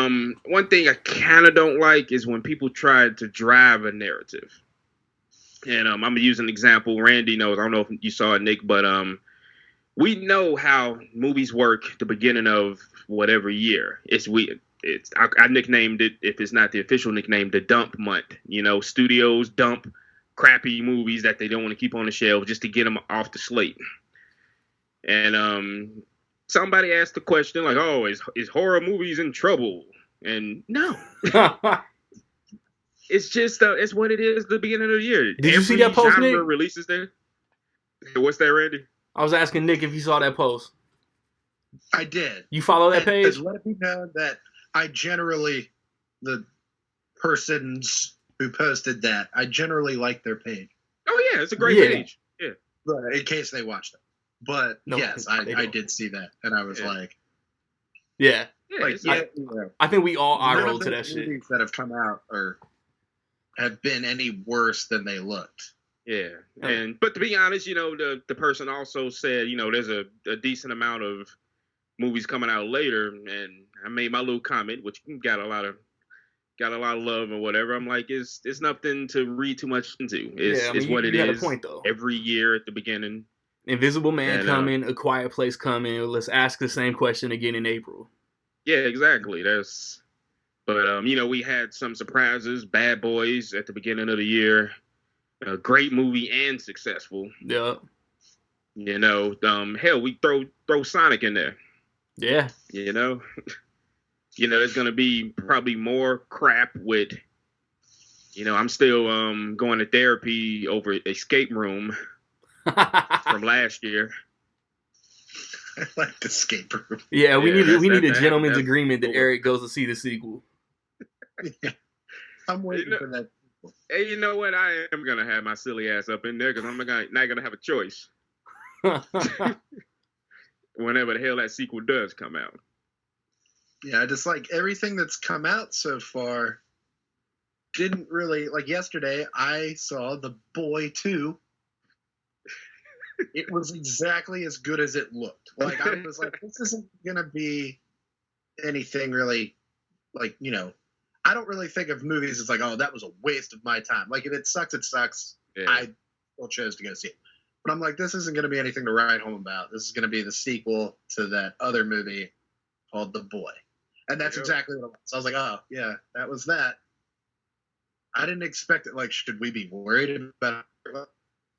one thing I kind of don't like is when people try to drive a narrative. And I'm going to use an example. Randy knows. I don't know if you saw it, Nick, but we know how movies work at the beginning of whatever year. I nicknamed it, if it's not the official nickname, the dump month. You know, studios dump crappy movies that they don't want to keep on the shelf just to get them off the slate. And somebody asked the question like, "Oh, is horror movies in trouble?" And no, it's just it's what it is. The beginning of the year. Did you see that post, genre Nick? releases there. What's that, Randy? I was asking Nick if you saw that post. I did. You follow that page? Let it be known that I generally, the persons who posted that, I generally like their page. Oh yeah, it's a great page. Yeah. But in case they watched it. But no, yes, I did see that, and I was like, yeah. Like, I think we all eye rolled to that shit. Movies that have come out have been any worse than they looked. Yeah, but to be honest, you know, the person also said, you know, there's a decent amount of movies coming out later, and I made my little comment, which got a lot of love or whatever. I'm like, it's nothing to read too much into. It's what it is. A point, though. Every year at the beginning. Invisible Man coming, A Quiet Place coming. Let's ask the same question again in April. Yeah, exactly. But you know, we had some surprises. Bad Boys at the beginning of the year. A great movie and successful. Yeah. You know, hell, we throw Sonic in there. Yeah. You know, there's gonna be probably more crap with. You know, I'm still going to therapy over Escape Room from last year. I like the Escape Room. Yeah, we need a gentleman's agreement that Eric goes to see the sequel. Yeah. I'm waiting for that. Hey, you know what? I am gonna have my silly ass up in there because I'm not gonna have a choice. Whenever the hell that sequel does come out. Yeah, just like everything that's come out so far didn't really, like yesterday I saw The Boy 2. It was exactly as good as it looked. Like I was like, this isn't gonna be anything really, like, you know, I don't really think of movies as like, oh, that was a waste of my time. Like if it sucks, it sucks. Yeah. I still chose to go see it. But I'm like, this isn't going to be anything to write home about. This is going to be the sequel to that other movie called The Boy. And that's exactly what it was. I was like, oh, yeah, that was that. I didn't expect it. Like, should we be worried about it?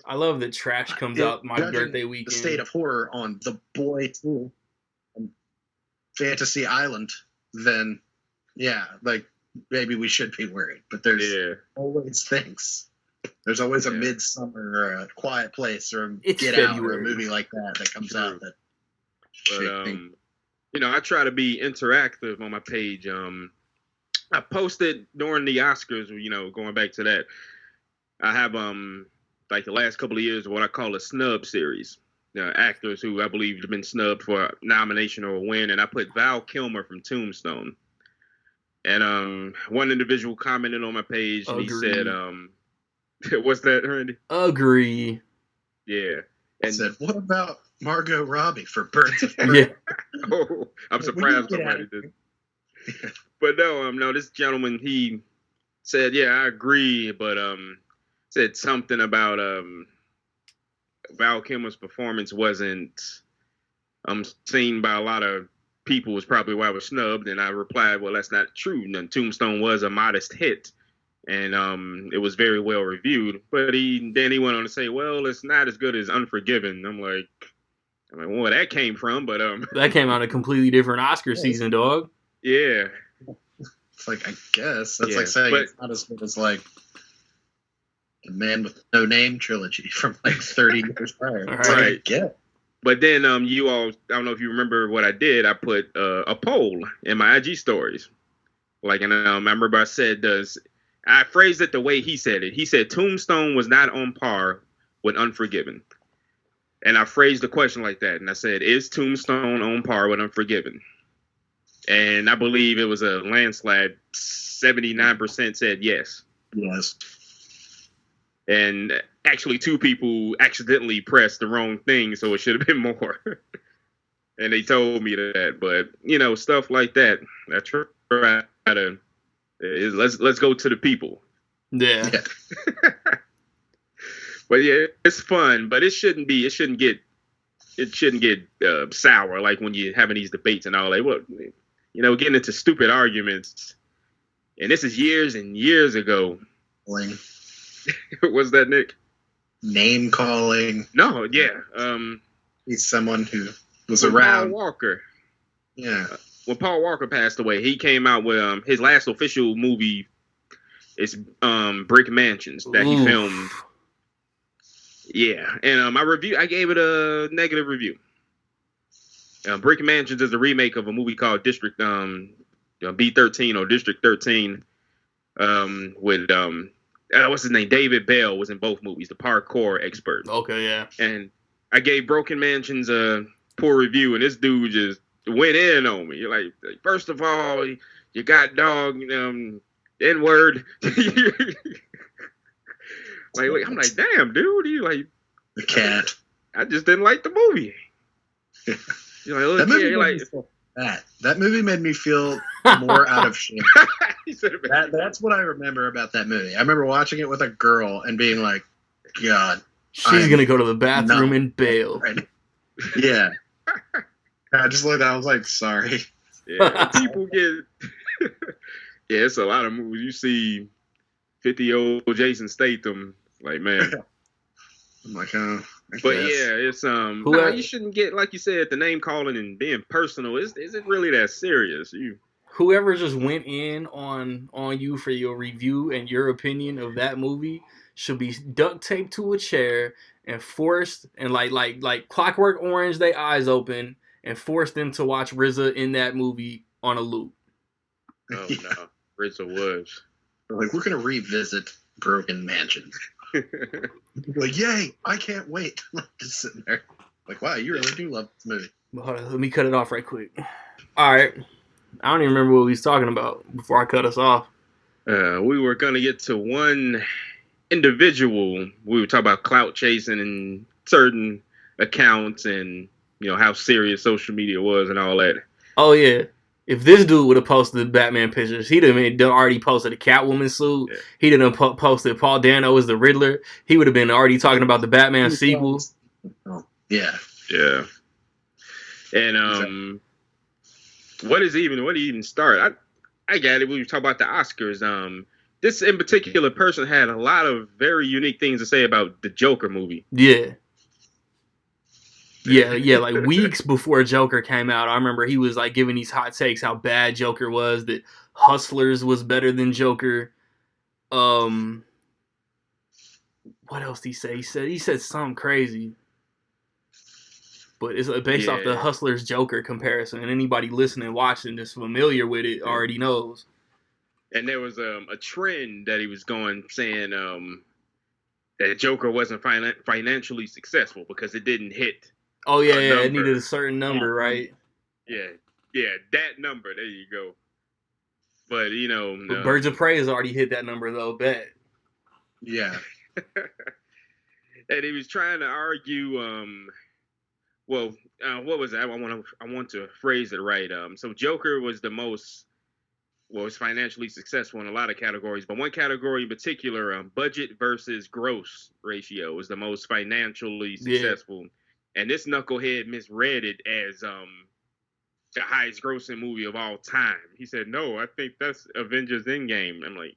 I love that trash comes out my birthday weekend. The state of horror on The Boy 2 and Fantasy Island, then, yeah, like, maybe we should be worried. But there's always things. There's always a Midsummer or a Quiet Place or a Get Out or a movie like that comes out. But you know, I try to be interactive on my page. I posted during the Oscars, you know, going back to that. I have like the last couple of years what I call a snub series. Actors who I believe have been snubbed for a nomination or a win, and I put Val Kilmer from Tombstone. And one individual commented on my page and he said, what's that, Randy? Agree. Yeah. And said, what about Margot Robbie for Birds of Prey? Yeah. Oh, I'm surprised somebody did. But no, this gentleman, he said, yeah, I agree, but said something about Val Kilmer's performance wasn't seen by a lot of people, was probably why I was snubbed. And I replied, well, that's not true. And Tombstone was a modest hit. And it was very well reviewed. But then he went on to say, well, it's not as good as Unforgiven. I'm like, well, where that came from, but that came out a completely different Oscar season, dog. Yeah. It's like, I guess. That's like saying it's not as good as like The Man with No Name trilogy from like 30 years prior. Right. Yeah. But then you all, I don't know if you remember what I did. I put a poll in my IG stories. Like, and I remember I said, I phrased it the way he said it. He said Tombstone was not on par with Unforgiven. And I phrased the question like that. And I said, is Tombstone on par with Unforgiven? And I believe it was a landslide. 79% said yes. Yes. And actually 2 people accidentally pressed the wrong thing, so it should have been more. And they told me that. But, you know, stuff like that. I try to... Let's go to the people. Yeah. But yeah, it's fun, but it shouldn't get sour like when you're having these debates and all that. Well, getting into stupid arguments. And this is years and years ago. Was that Nick? Name calling. No, yeah. He's someone who was around. Paul Walker. Yeah. When Paul Walker passed away, he came out with his last official movie is Brick Mansions that he filmed. Yeah, and I gave it a negative review. Brick Mansions is a remake of a movie called District B13 or District 13 with what's his name? David Bell was in both movies, the parkour expert. Okay, yeah. And I gave Broken Mansions a poor review, and this dude just went in on me. You're like, first of all, you got dog, N-word. Like, I'm like, damn, dude, you like the cat. I just didn't like the movie. You're like, that movie made me feel more out of shape. That's what I remember about that movie. I remember watching it with a girl and being like, God, she's gonna go to the bathroom and bail. Right. Yeah. I just looked at it, I was like, sorry. Yeah, people get yeah, it's a lot of movies. You see 50-year-old Jason Statham, like, man. I'm like, but yeah, it's you shouldn't get, like you said, the name calling and being personal. Is it really that serious? Whoever just went in on you for your review and your opinion of that movie should be duct taped to a chair and forced and like Clockwork Orange, they eyes open and forced them to watch RZA in that movie on a loop. Oh no, RZA was. Like, we're gonna revisit Broken Mansions. Like, yay! I can't wait. Just sitting there, like, wow, you really do love this movie. Hold on, let me cut it off right quick. All right, I don't even remember what we was talking about before I cut us off. We were gonna get to one individual. We were talking about clout chasing and certain accounts, and how serious social media was and all that. Oh yeah. If this dude would have posted Batman pictures, he'd have already posted a Catwoman suit. Yeah. He didn't posted Paul Dano as the Riddler. He would have been already talking about the Batman sequel. Oh, yeah. Yeah. And what do you even start? I got it. We were talking about the Oscars. This in particular person had a lot of very unique things to say about the Joker movie. Yeah. Yeah, like weeks before Joker came out, I remember he was like giving these hot takes how bad Joker was, that Hustlers was better than Joker. What else did he say? He said something crazy. But it's based off the Hustlers Joker comparison, and anybody listening, watching that's familiar with it already knows. And there was a trend that he was saying that Joker wasn't financially successful because it didn't hit. Oh yeah, it needed a certain number, right? Yeah, that number. There you go. But but Birds of Prey has already hit that number though. Bet. Yeah. And he was trying to argue. What was that? I want to phrase it right. So Joker was was financially successful in a lot of categories, but one category in particular, budget versus gross ratio, was the most financially successful. Yeah. And this knucklehead misread it as the highest grossing movie of all time. He said, no, I think that's Avengers Endgame. I'm like,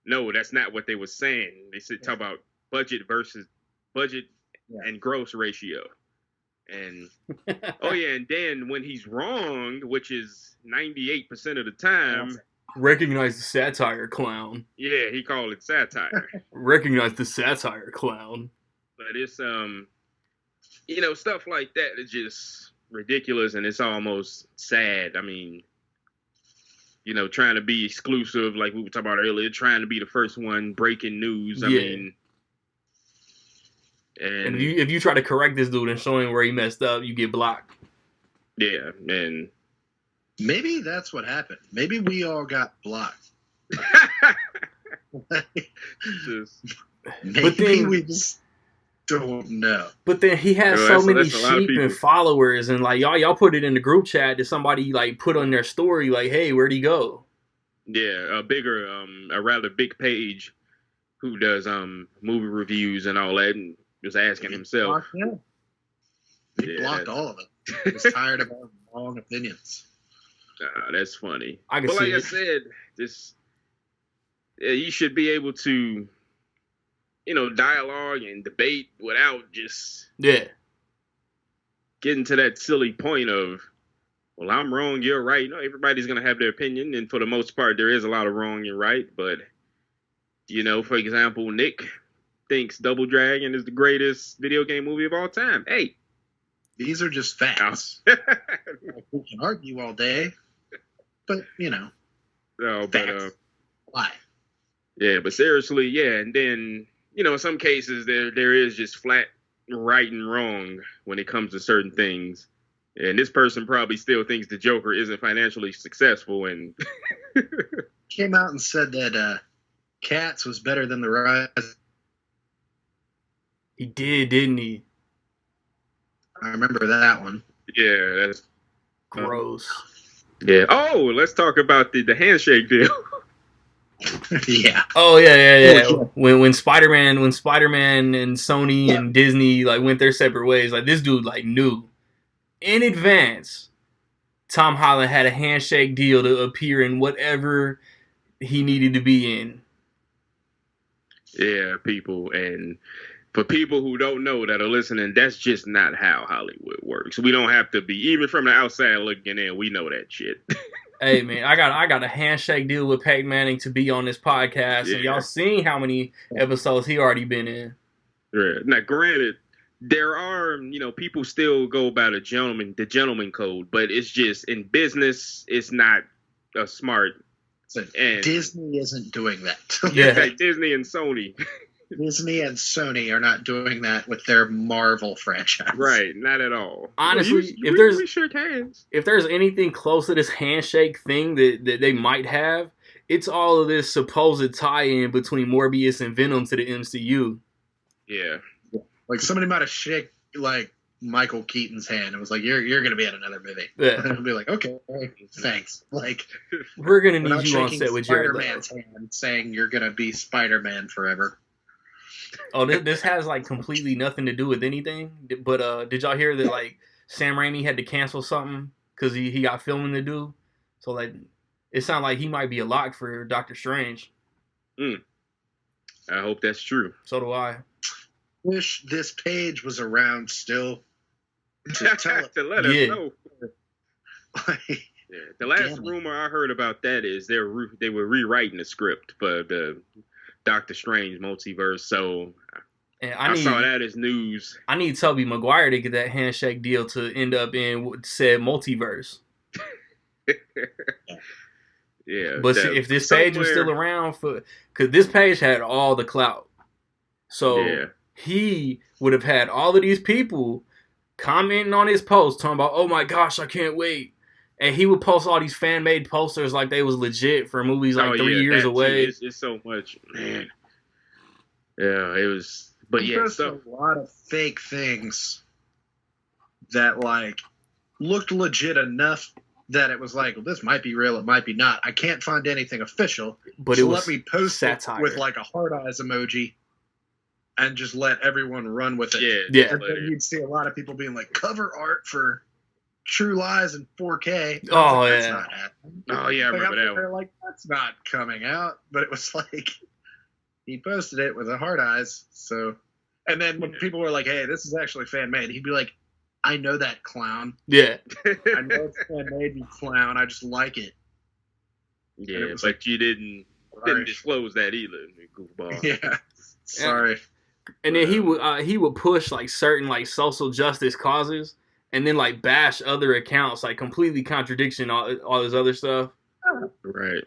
no, that's not what they were saying. They said talk about budget and gross ratio. And and then when he's wrong, which is 98% of the time, recognize the satire, clown. Yeah, he called it satire. Recognize the satire, clown. But it's stuff like that is just ridiculous, and it's almost sad. I mean, trying to be exclusive, like we were talking about earlier, trying to be the first one breaking news. I mean, and if you try to correct this dude and show him where he messed up, you get blocked. Yeah, and maybe that's what happened. Maybe we all got blocked. Maybe we just don't know. But then he has so many sheep and followers, and like y'all put it in the group chat that somebody like put on their story like, "Hey, where'd he go?" Yeah, a rather big page who does movie reviews and all that, and was asking himself. He blocked all of it. He was tired of our wrong opinions. That's funny. I said, you should be able to, dialogue and debate without just getting to that silly point of, well, I'm wrong, you're right. Everybody's gonna have their opinion, and for the most part, there is a lot of wrong and right. But for example, Nick thinks Double Dragon is the greatest video game movie of all time. Hey, these are just facts. We can argue all day, but facts. Why? Yeah, but seriously, and then in some cases there is just flat right and wrong when it comes to certain things, and this person probably still thinks the Joker isn't financially successful and came out and said that Cats was better than The Rise. He did, didn't he? I remember that one. Yeah, that's gross. Yeah. Oh, let's talk about the handshake deal. Yeah. Oh yeah. When Spider-Man and Sony and Disney went their separate ways, this dude knew in advance Tom Holland had a handshake deal to appear in whatever he needed to be in. Yeah, people, and for people who don't know that are listening, that's just not how Hollywood works. We don't have to be, even from the outside looking in, we know that shit. Hey man, I got a handshake deal with Peyton Manning to be on this podcast, and y'all seen how many episodes he already been in. Yeah. Now, granted, there are people still go by the gentleman code, but it's just in business, it's not a smart. So Disney isn't doing that. Like Disney and Sony. Disney and Sony are not doing that with their Marvel franchise. Right, not at all. Honestly, we shook hands. If there's anything close to this handshake thing that they might have, it's all of this supposed tie-in between Morbius and Venom to the MCU. Yeah. Somebody might have shook Michael Keaton's hand. It was you're gonna be in another movie. Yeah. And it'll be okay, thanks. We're gonna need you on set with Jared Spider-Man's hand saying you're gonna be Spider-Man forever. Oh, this has completely nothing to do with anything. But did y'all hear that Sam Raimi had to cancel something because he got filming to do? So it sounds like he might be a lock for Doctor Strange. I hope that's true. So do I. Wish this page was around still to let us know. The last rumor I heard about that is they were rewriting the script for the Doctor Strange multiverse, so I saw that as news. I need Tobey Maguire to get that handshake deal to end up in said multiverse. Yeah, but see, if this page was still around because this page had all the clout, so he would have had all of these people commenting on his post talking about, "Oh my gosh, I can't wait." And he would post all these fan-made posters like they was legit for movies 3 years away. It's so much, man. Yeah, it was. But there's a lot of fake things that looked legit enough that it was well, this might be real, it might be not. I can't find anything official, but so it was let me post satire. It with a heart eyes emoji and just let everyone run with it. Yeah. And then you'd see a lot of people being cover art for True Lies in 4K. Oh, that's not happening. Oh, yeah, I remember that one. They're that's not coming out. But it was he posted it with a hard eyes. So, and then when people were hey, this is actually fan-made, he'd be I know that clown. Yeah. I know it's fan-made, you clown. I just like it. Yeah, but you didn't disclose that either, goofball. Yeah. Sorry. And then he would push certain social justice causes. And then bash other accounts, completely contradiction all this other stuff. Right.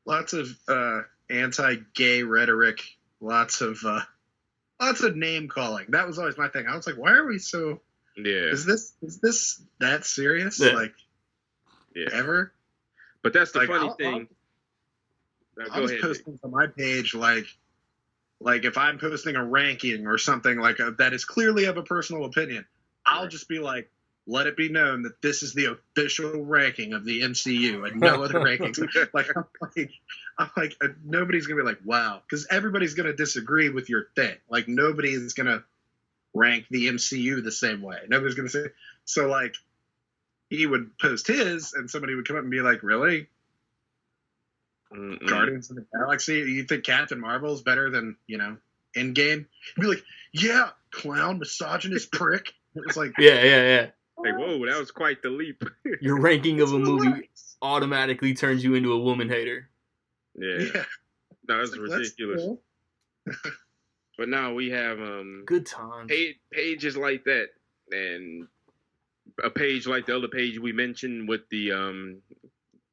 Lots of anti-gay rhetoric. Lots of name calling. That was always my thing. I was why are we so? Yeah. Is this that serious? Yeah. Ever? But that's the funny thing. I was posting on my page if I'm posting a ranking or something that is clearly of a personal opinion. I'll just be let it be known that this is the official ranking of the MCU and no other rankings. I'm nobody's gonna be wow, because everybody's gonna disagree with your thing. Nobody's gonna rank the MCU the same way. Nobody's gonna say so. he would post his, and somebody would come up and be like, "Really? Guardians of the Galaxy? You think Captain Marvel's better than Endgame?" He'd be like, "Yeah, clown, misogynist prick." It was like, yeah. Like, whoa, that was quite the leap. Your ranking of a movie automatically turns you into a woman hater. Yeah. No, that's ridiculous. Cool. But now we have good times. Pages like that, and a page like the other page we mentioned with the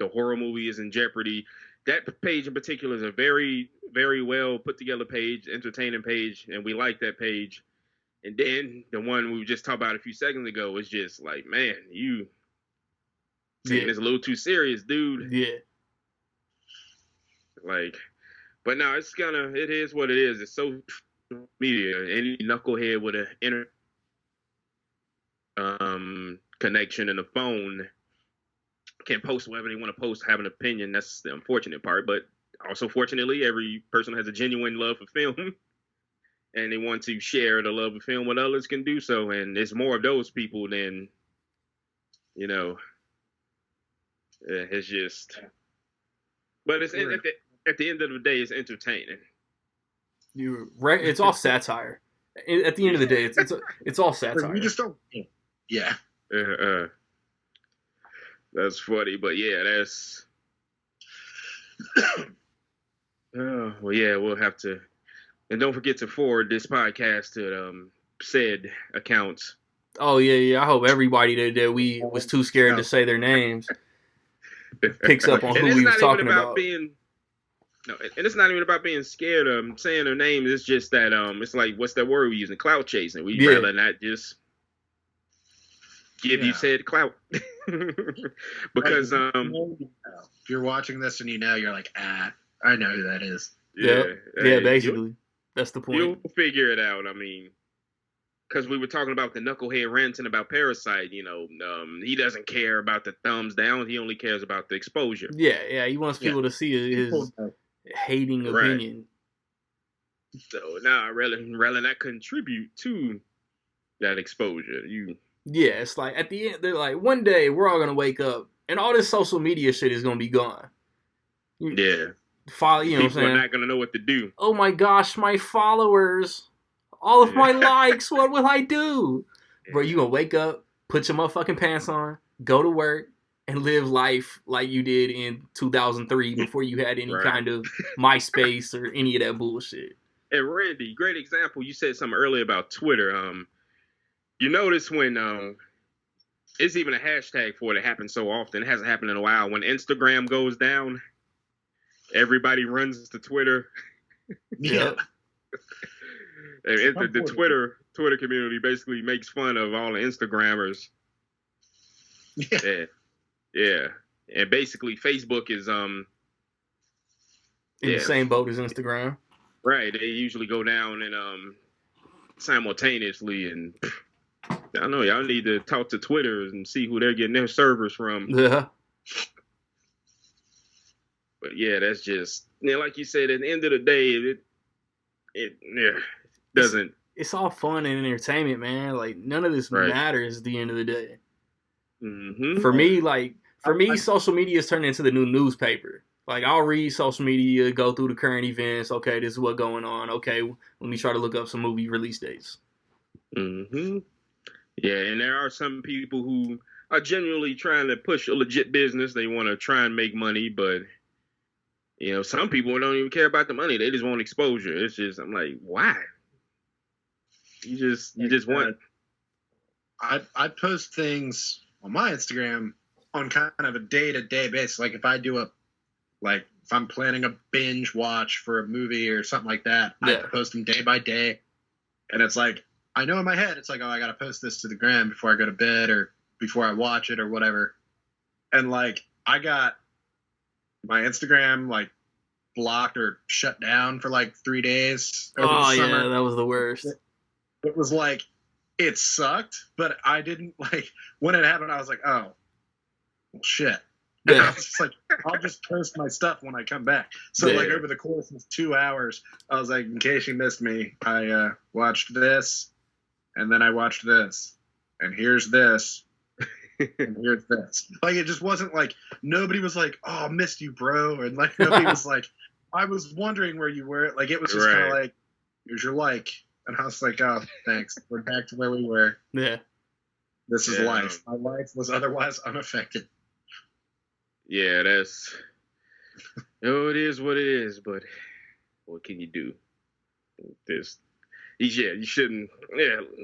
horror movie is in jeopardy. That page in particular is a very, very well put together page, entertaining page, and we like that page. And then the one we just talked about a few seconds ago was just like, man, you taking this a little too serious, dude. Yeah. Like, but no, it is what it is. It's social media. Any knucklehead with an connection and a phone can post whatever they want to post, have an opinion. That's the unfortunate part. But also, fortunately, every person has a genuine love for film, and they want to share the love of film with others can do so. And there's more of those people than, it's just. But it's at the end of the day, it's entertaining. You're right. It's all satire. At the end of the day, it's all satire. We just don't. Yeah. That's funny, but yeah, that's. Well, yeah, we'll have to, and don't forget to forward this podcast to said accounts. Oh yeah. I hope everybody that we was too scared to say their names picks up on who we was talking about. No, and it's not even about being scared of saying their name. It's just that it's like, what's that word we using? Clout chasing. We'd rather not just give you said clout. Because if you're watching this and you're like, I know who that is. Yeah, basically. That's the point. You'll figure it out. I mean, because we were talking about the knucklehead ranting about Parasite, he doesn't care about the thumbs down. He only cares about the exposure. Yeah. He wants people to see his hating opinion. So now I'd rather not contribute to that exposure. Yeah, it's like at the end, they're like, one day we're all gonna wake up and all this social media shit is gonna be gone. Yeah. Follow, people are not gonna know what to do. Oh my gosh, my followers, all of my likes, what will I do? Bro, you gonna wake up, put your motherfucking pants on, go to work, and live life like you did in 2003 before you had any kind of MySpace or any of that bullshit. And Randy, great example. You said something earlier about Twitter. You notice when it's even a hashtag for it. It happens so often. It hasn't happened in a while. When Instagram goes down, everybody runs to Twitter. Yeah. And the Twitter community basically makes fun of all the Instagrammers. Yeah. And basically Facebook is in the same boat as Instagram. Right. They usually go down and simultaneously, and I don't know, y'all need to talk to Twitter and see who they're getting their servers from. Yeah. But yeah, that's just, like you said, at the end of the day, it doesn't. It's all fun and entertainment, man. Like, none of this matters at the end of the day. Mm-hmm. For me, social media is turning into the new newspaper. Like, I'll read social media, go through the current events. Okay, this is what's going on. Okay, let me try to look up some movie release dates. Mm-hmm. Yeah, and there are some people who are genuinely trying to push a legit business. They want to try and make money, but some people don't even care about the money. They just want exposure. It's just, I'm like, why? You just want. I post things on my Instagram on kind of a day-to-day basis. Like if I'm planning a binge watch for a movie or something like that, I post them day by day. And it's like, I know in my head, it's like, oh, I got to post this to the gram before I go to bed or before I watch it or whatever. And like, I got my Instagram like blocked or shut down for like 3 days over the summer. Yeah, that was the worst. It was like, it sucked, but I didn't when it happened, I was like, oh, well, shit. And I was just like, I'll just post my stuff when I come back. So over the course of 2 hours, I was like, in case you missed me, I watched this, and then I watched this, and here's this, And here's this. Like, it just wasn't like, nobody was like, oh, I missed you, bro. And like, nobody was like, I was wondering where you were. Like, it was just kind of like, here's your like. And I was like, oh, thanks. We're back to where we were. Yeah. This is life. My life was otherwise unaffected. Yeah, that's... it is what it is, but what can you do? You shouldn't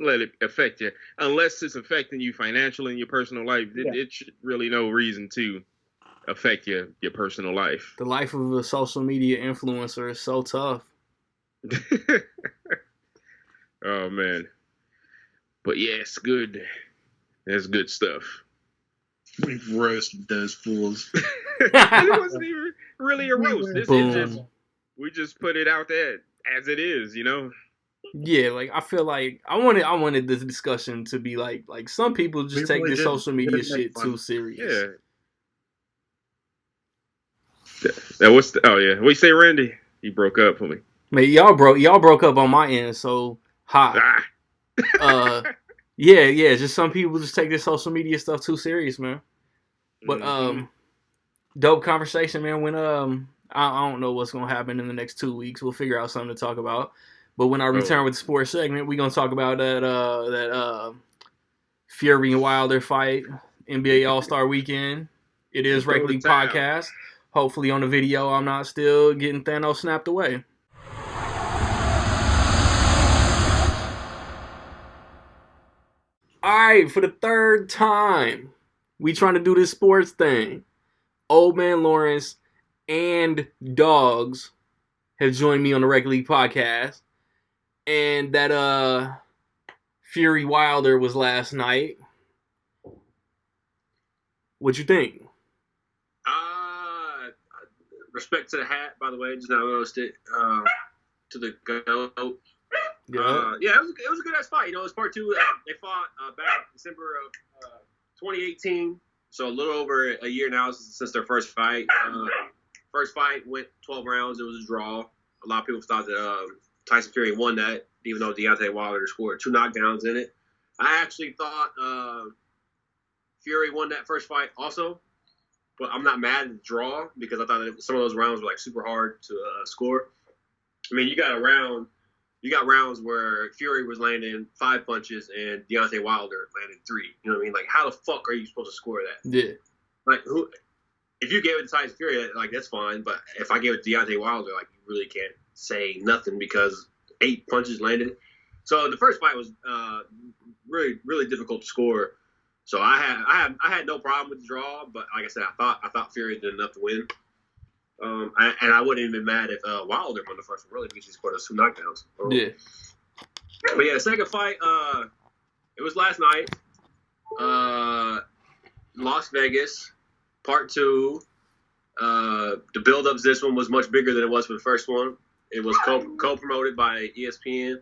let it affect you. Unless it's affecting you financially in your personal life, it should really no reason to affect your personal life. The life of a social media influencer is so tough. Oh, man. But yeah, it's good. That's good stuff. We've roasted those fools. It wasn't even really a roast. We just put it out there as it is, you know? Yeah, like I feel like I wanted this discussion to be like some people just take this social media shit too serious. Yeah. Now what you say, Randy? You broke up for me. Man, y'all broke up on my end, so hot. Yeah, just some people just take this social media stuff too serious, man. But dope conversation, man. When I don't know what's gonna happen in the next 2 weeks. We'll figure out something to talk about. But when I return with the sports segment, we're gonna talk about that Fury and Wilder fight, NBA All-Star Weekend. It is Rec League Podcast. Hopefully on the video I'm not still getting Thanos snapped away. Alright, for the third time, we trying to do this sports thing. Old Man Lawrence and Dogs have joined me on the Rec League Podcast. And that Fury Wilder was last night. What'd you think? Respect to the hat, by the way. Just now noticed it. To the goat. Yeah. It was a good ass fight. You know, it was part two. They fought back December of 2018. So a little over a year now since their first fight. First fight went 12 rounds. It was a draw. A lot of people thought that Tyson Fury won that, even though Deontay Wilder scored 2 knockdowns in it. I actually thought Fury won that first fight also, but I'm not mad at the draw because I thought that some of those rounds were like super hard to score. I mean, you got rounds where Fury was landing 5 punches and Deontay Wilder landed 3. You know what I mean? Like, how the fuck are you supposed to score that? Yeah. Like, if you gave it to Tyson Fury, like, that's fine. But if I gave it to Deontay Wilder, like, you really can't say nothing because 8 punches landed. So the first fight was really, really difficult to score. So I had no problem with the draw, but like I said, I thought Fury did enough to win. And I wouldn't even been mad if Wilder won the first one, really, because he scored those 2 knockdowns. Yeah. But yeah, the second fight, it was last night. Las Vegas, part 2. The build-up to this one was much bigger than it was for the first one. It was co-promoted by ESPN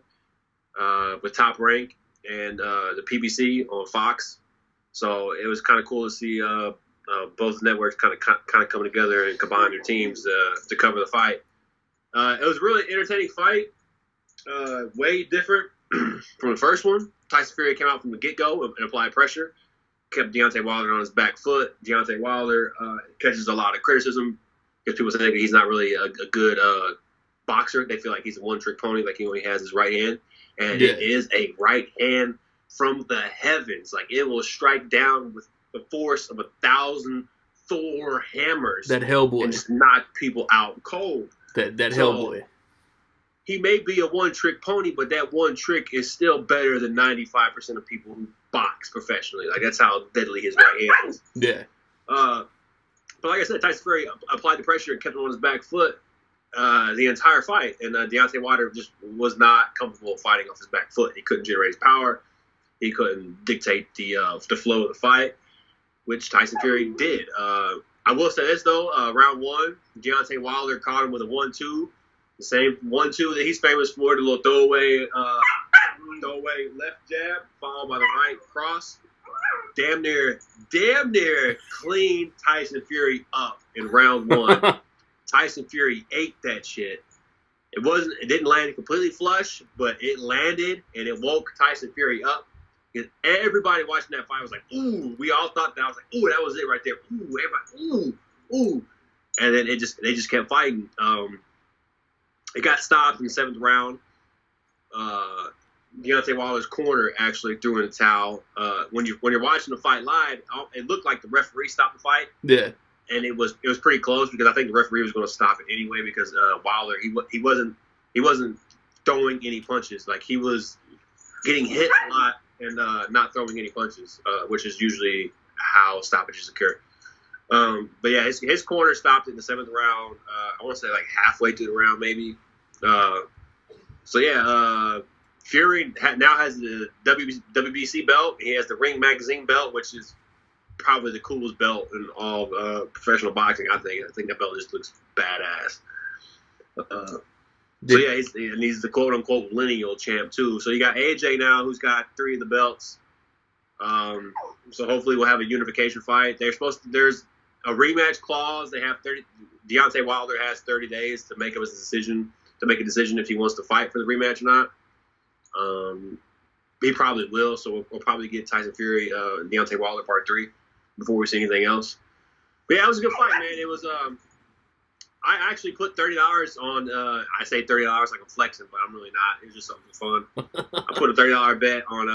with Top Rank and the PBC on Fox. So it was kind of cool to see both networks kind of coming together and combine their teams to cover the fight. It was a really entertaining fight, way different from the first one. Tyson Fury came out from the get-go and applied pressure, kept Deontay Wilder on his back foot. Deontay Wilder catches a lot of criticism because people say he's not really a good boxer. They feel like he's a one-trick pony, like he only has his right hand. And It is a right hand from the heavens. Like, it will strike down with the force of 1,000 Thor hammers. That Hellboy. And just knock people out cold. That Hellboy. He may be a one-trick pony, but that one trick is still better than 95% of people who box professionally. Like, that's how deadly his right hand is. Yeah. But like I said, Tyson Fury applied the pressure and kept him on his back foot the entire fight. And Deontay Wilder just was not comfortable fighting off his back foot. He couldn't generate his power. He couldn't dictate the flow of the fight, which Tyson Fury did. I will say this, though. Round 1, Deontay Wilder caught him with a 1-2. The same 1-2 that he's famous for, the little throwaway left jab, followed by the right cross. Damn near cleaned Tyson Fury up in round 1. Tyson Fury ate that shit. It didn't land completely flush, but it landed and it woke Tyson Fury up. Everybody watching that fight was like, ooh. We all thought that. I was like, ooh, that was it right there. Ooh, everybody, ooh. And then they just kept fighting. It got stopped in the 7th round. Deontay Wilder's corner actually threw in a towel. When you're watching the fight live, it looked like the referee stopped the fight. Yeah. And it was pretty close because I think the referee was going to stop it anyway because Wilder he wasn't throwing any punches. Like he was getting hit a lot and not throwing any punches, which is usually how stoppages occur. But yeah, his corner stopped it in the 7th round. I want to say like halfway through the round maybe. So yeah, Fury now has the WBC belt. He has the Ring Magazine belt, which is probably the coolest belt in all professional boxing. I think that belt just looks badass. So yeah, he's the quote unquote lineal champ too. So you got AJ now, who's got 3 of the belts. So hopefully we'll have a unification fight. There's a rematch clause. They have 30. Deontay Wilder has 30 days to make a decision if he wants to fight for the rematch or not. He probably will. So we'll probably get Tyson Fury, Deontay Wilder part 3 before we see anything else. But yeah, it was a good fight, man. It was. I actually put $30 on. I say $30 like I'm flexing, but I'm really not. It was just something fun. I put a $30 bet on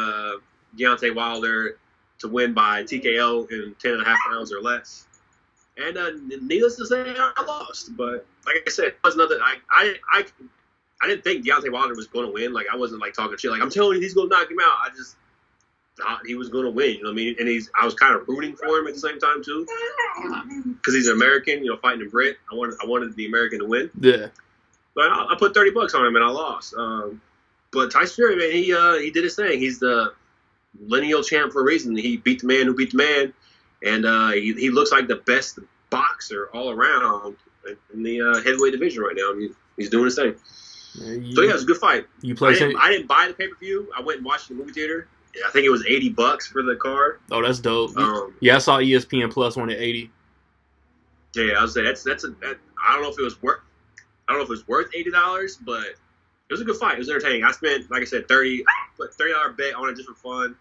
Deontay Wilder to win by TKO in 10.5 rounds or less. And needless to say, I lost. But like I said, it was nothing. I didn't think Deontay Wilder was going to win. Like I wasn't like talking shit. Like I'm telling you, he's going to knock him out. I just thought he was going to win. You know what I mean? And I was kind of rooting for him at the same time too, because he's an American. You know, fighting a Brit. I wanted the American to win. Yeah. But I put $30 on him and I lost. But Tyson Fury, man, he did his thing. He's the lineal champ for a reason. He beat the man who beat the man, and he looks like the best boxer all around in the heavyweight division right now. I mean, he's doing his thing. So yeah, it was a good fight. I didn't buy the pay-per-view. I went and watched it in the movie theater. I think it was $80 for the card. Oh, that's dope. Yeah, I saw ESPN Plus one at $80. Yeah, I was saying I don't know if it was worth $80, but it was a good fight. It was entertaining. I spent, like I said, $30 bet on it just for fun.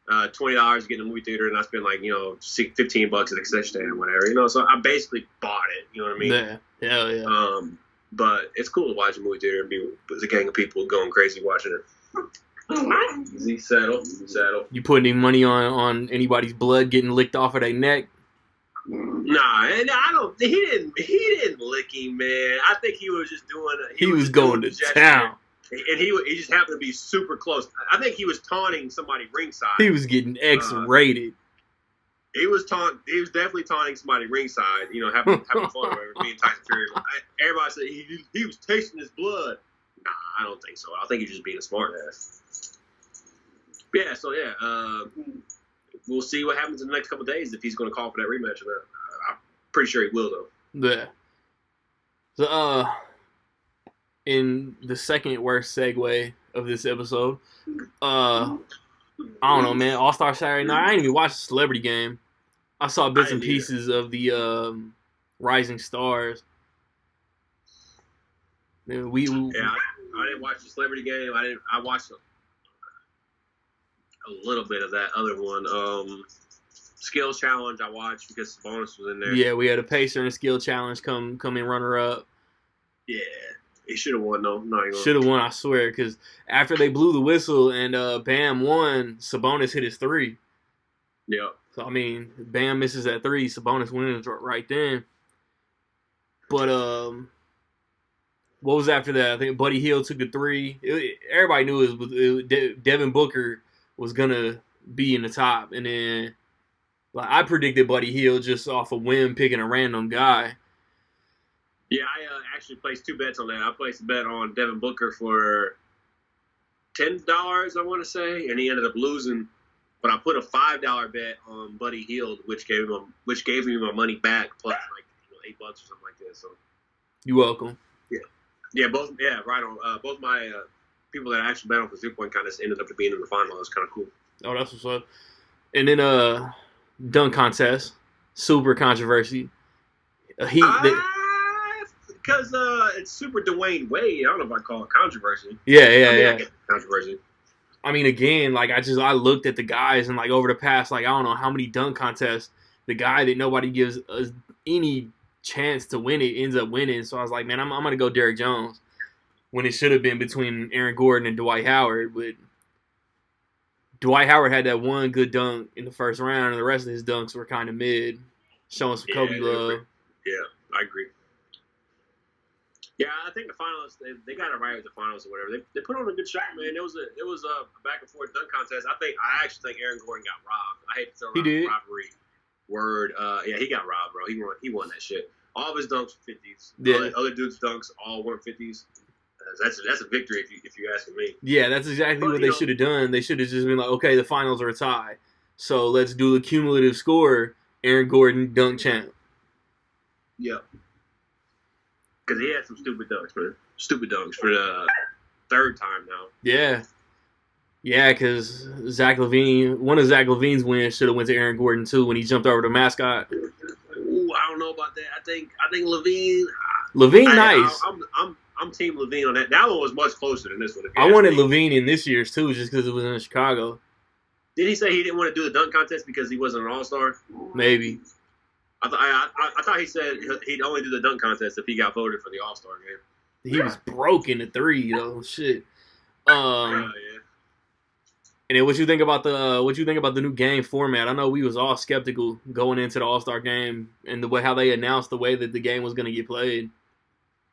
$20 to get in the movie theater, and I spent like $15 at the concession stand, whatever. So I basically bought it. You know what I mean? Yeah, hell yeah. But it's cool to watch a movie theater and be with a gang of people going crazy watching it. Easy, settle. You put any money on anybody's blood getting licked off of their neck? Nah, and I don't. He didn't lick him, man. I think he was just doing. He was going to town, and he just happened to be super close. I think he was taunting somebody ringside. He was getting X-rated. He was definitely taunting somebody ringside. Having fun with me and Tyson Fury. Everybody said he was tasting his blood. Nah, I don't think so. I think he's just being a smart ass. Yeah, so we'll see what happens in the next couple of days if he's going to call for that rematch or not. I'm pretty sure he will, though. Yeah. So, in the second worst segue of this episode, I don't know, man. All-Star Saturday Night. I didn't even watch the Celebrity Game. I saw bits and pieces of the Rising Stars. I didn't watch the Celebrity Game. I watched a little bit of that other one. Skills Challenge I watched because Sabonis was in there. Yeah, we had a Pacer and a Skill Challenge come in runner up. Yeah, he should have won though. Should have won, I swear, because after they blew the whistle and Bam won, Sabonis hit his 3. Yeah. So I mean, Bam misses that 3, Sabonis wins right then. But what was after that? I think Buddy Hield took the 3. Everybody knew it was Devin Booker was gonna be in the top, and then like I predicted Buddy Hield just off a whim picking a random guy. Yeah, I actually placed 2 bets on that. I placed a bet on Devin Booker for $10, I want to say, and he ended up losing. But I put a $5 bet on Buddy Hield, which gave me my money back plus like $8 or something like that. So you're welcome. Yeah, right on. Both my people that I actually bet on for 3-point contest ended up being in the final. It was kind of cool. Oh, that's what's up. And then dunk contest, super controversy. Because it's super Dwayne Wade. I don't know if I call it controversy. Yeah. Controversy. I mean, again, like I looked at the guys and like over the past, like I don't know how many dunk contests, the guy that nobody gives any chance to win it ends up winning. So I was like, man, I'm gonna go Derrick Jones when it should have been between Aaron Gordon and Dwight Howard. But Dwight Howard had that one good dunk in the first round, and the rest of his dunks were kind of mid, showing some Kobe love. Yeah, I agree. Yeah, I think the finals they got it right with the finals or whatever. They put on a good shot, man. It was a back and forth dunk contest. I actually think Aaron Gordon got robbed. I hate to throw around the robbery word. Yeah, he got robbed, bro. He won that shit. All of his dunks were 50s. Yeah. Other dudes' dunks all weren't 50s. That's a victory if you're asking me. Yeah, that's exactly what they should have done. They should have just been like, okay, the finals are a tie, so let's do the cumulative score. Aaron Gordon dunk champ. Yeah. Because he had some stupid dunks for the third time now. Yeah. Yeah, because one of Zach LaVine's wins should have went to Aaron Gordon too when he jumped over the mascot. Ooh, I don't know about that. I think LaVine. Nice. I'm Team LaVine on that. That one was much closer than this one. I wanted LaVine in this year's too, just because it was in Chicago. Did he say he didn't want to do the dunk contest because he wasn't an All-Star? Maybe. I thought he said he'd only do the dunk contest if he got voted for the All-Star game. He was broken at 3 though. Shit. Yeah. And then what you think about the new game format? I know we was all skeptical going into the All-Star game and the way how they announced the way that the game was going to get played.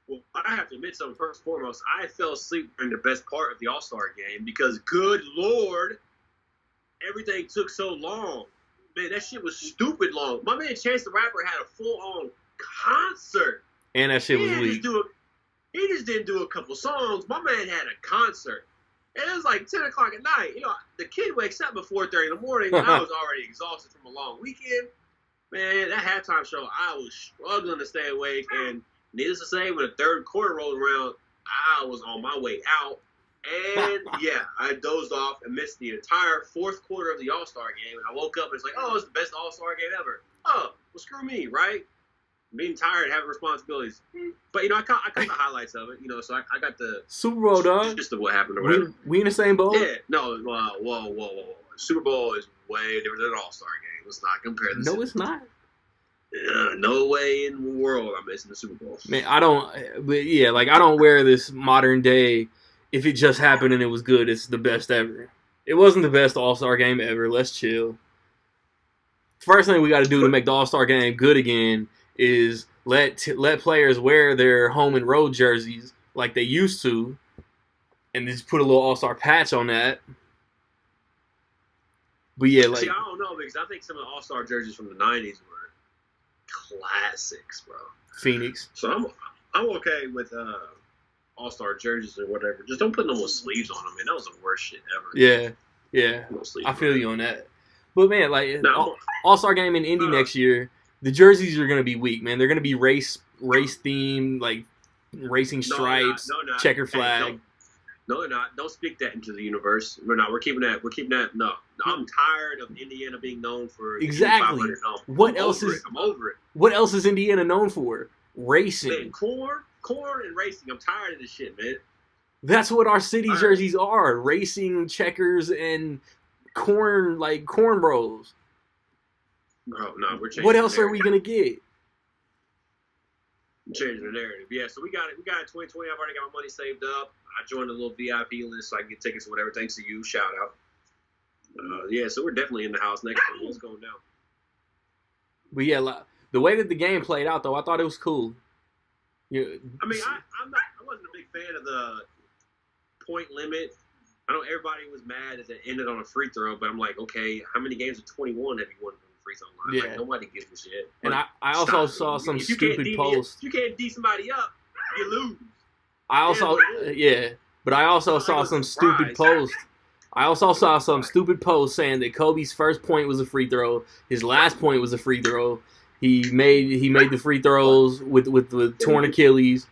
Well, I have to admit something. First and foremost, I fell asleep during the best part of the All-Star game because, good Lord, everything took so long. Man, that shit was stupid long. My man Chance the Rapper had a full-on concert. And that shit was weak. He just didn't do a couple songs. My man had a concert. And it was like 10 o'clock at night. You know, the kid wakes up at 4:30 in the morning, and I was already exhausted from a long weekend. Man, that halftime show, I was struggling to stay awake. And needless to say, when the third quarter rolled around, I was on my way out. And, yeah, I dozed off and missed the entire fourth quarter of the All-Star game. And I woke up and it's like, oh, it's the best All-Star game ever. Oh, well, screw me, right? Being tired, having responsibilities. But, you know, I caught the highlights of it, you know, so I got the Super Bowl, dog. Just of what happened or whatever. We in the same bowl? Yeah. No, whoa. Super Bowl is way different than an All-Star game. Let's not compare this. No, it's not. No way in the world I'm missing the Super Bowl. Man, I don't wear this modern day, if it just happened and it was good, it's the best ever. It wasn't the best All-Star game ever. Let's chill. First thing we got to do to make the All-Star game good again is let players wear their home and road jerseys like they used to, and just put a little All-Star patch on that. But yeah, like, see, I don't know, because I think some of the All-Star jerseys from the 90s were classics, bro. Phoenix. So I'm okay with All-Star jerseys or whatever. Just don't put no more sleeves on them, man. That was the worst shit ever. Yeah. I feel you on that. But man, like All-Star game in Indy next year, the jerseys are gonna be weak, man. They're gonna be race themed, like racing stripes, checker flag. No, they're not. Don't speak that into the universe. We're keeping that. No, I'm tired of Indiana being known for exactly. No, I'm over it. What else is Indiana known for? Racing. Man, corn and racing. I'm tired of this shit, man. That's what our city jerseys are: racing, checkers, and corn, like corn bros. Bro, no, we're changing. What else are we gonna get? Changing the narrative. Yeah, so we got it. We got it 2020. I've already got my money saved up. I joined a little VIP list so I can get tickets or whatever. Thanks to you. Shout out. Yeah, so we're definitely in the house next time. What's going down? But yeah, the way that the game played out, though, I thought it was cool. I mean, I wasn't a big fan of the point limit. I know everybody was mad that it ended on a free throw, but I'm like, okay, how many games of 21 have you won from the free throw line? Yeah. Like, nobody gives a shit. And I also saw some stupid posts. If you can't D somebody up, you lose. But I also saw some stupid posts. I also saw some stupid posts saying that Kobe's first point was a free throw. His last point was a free throw. He made the free throws with torn Achilles,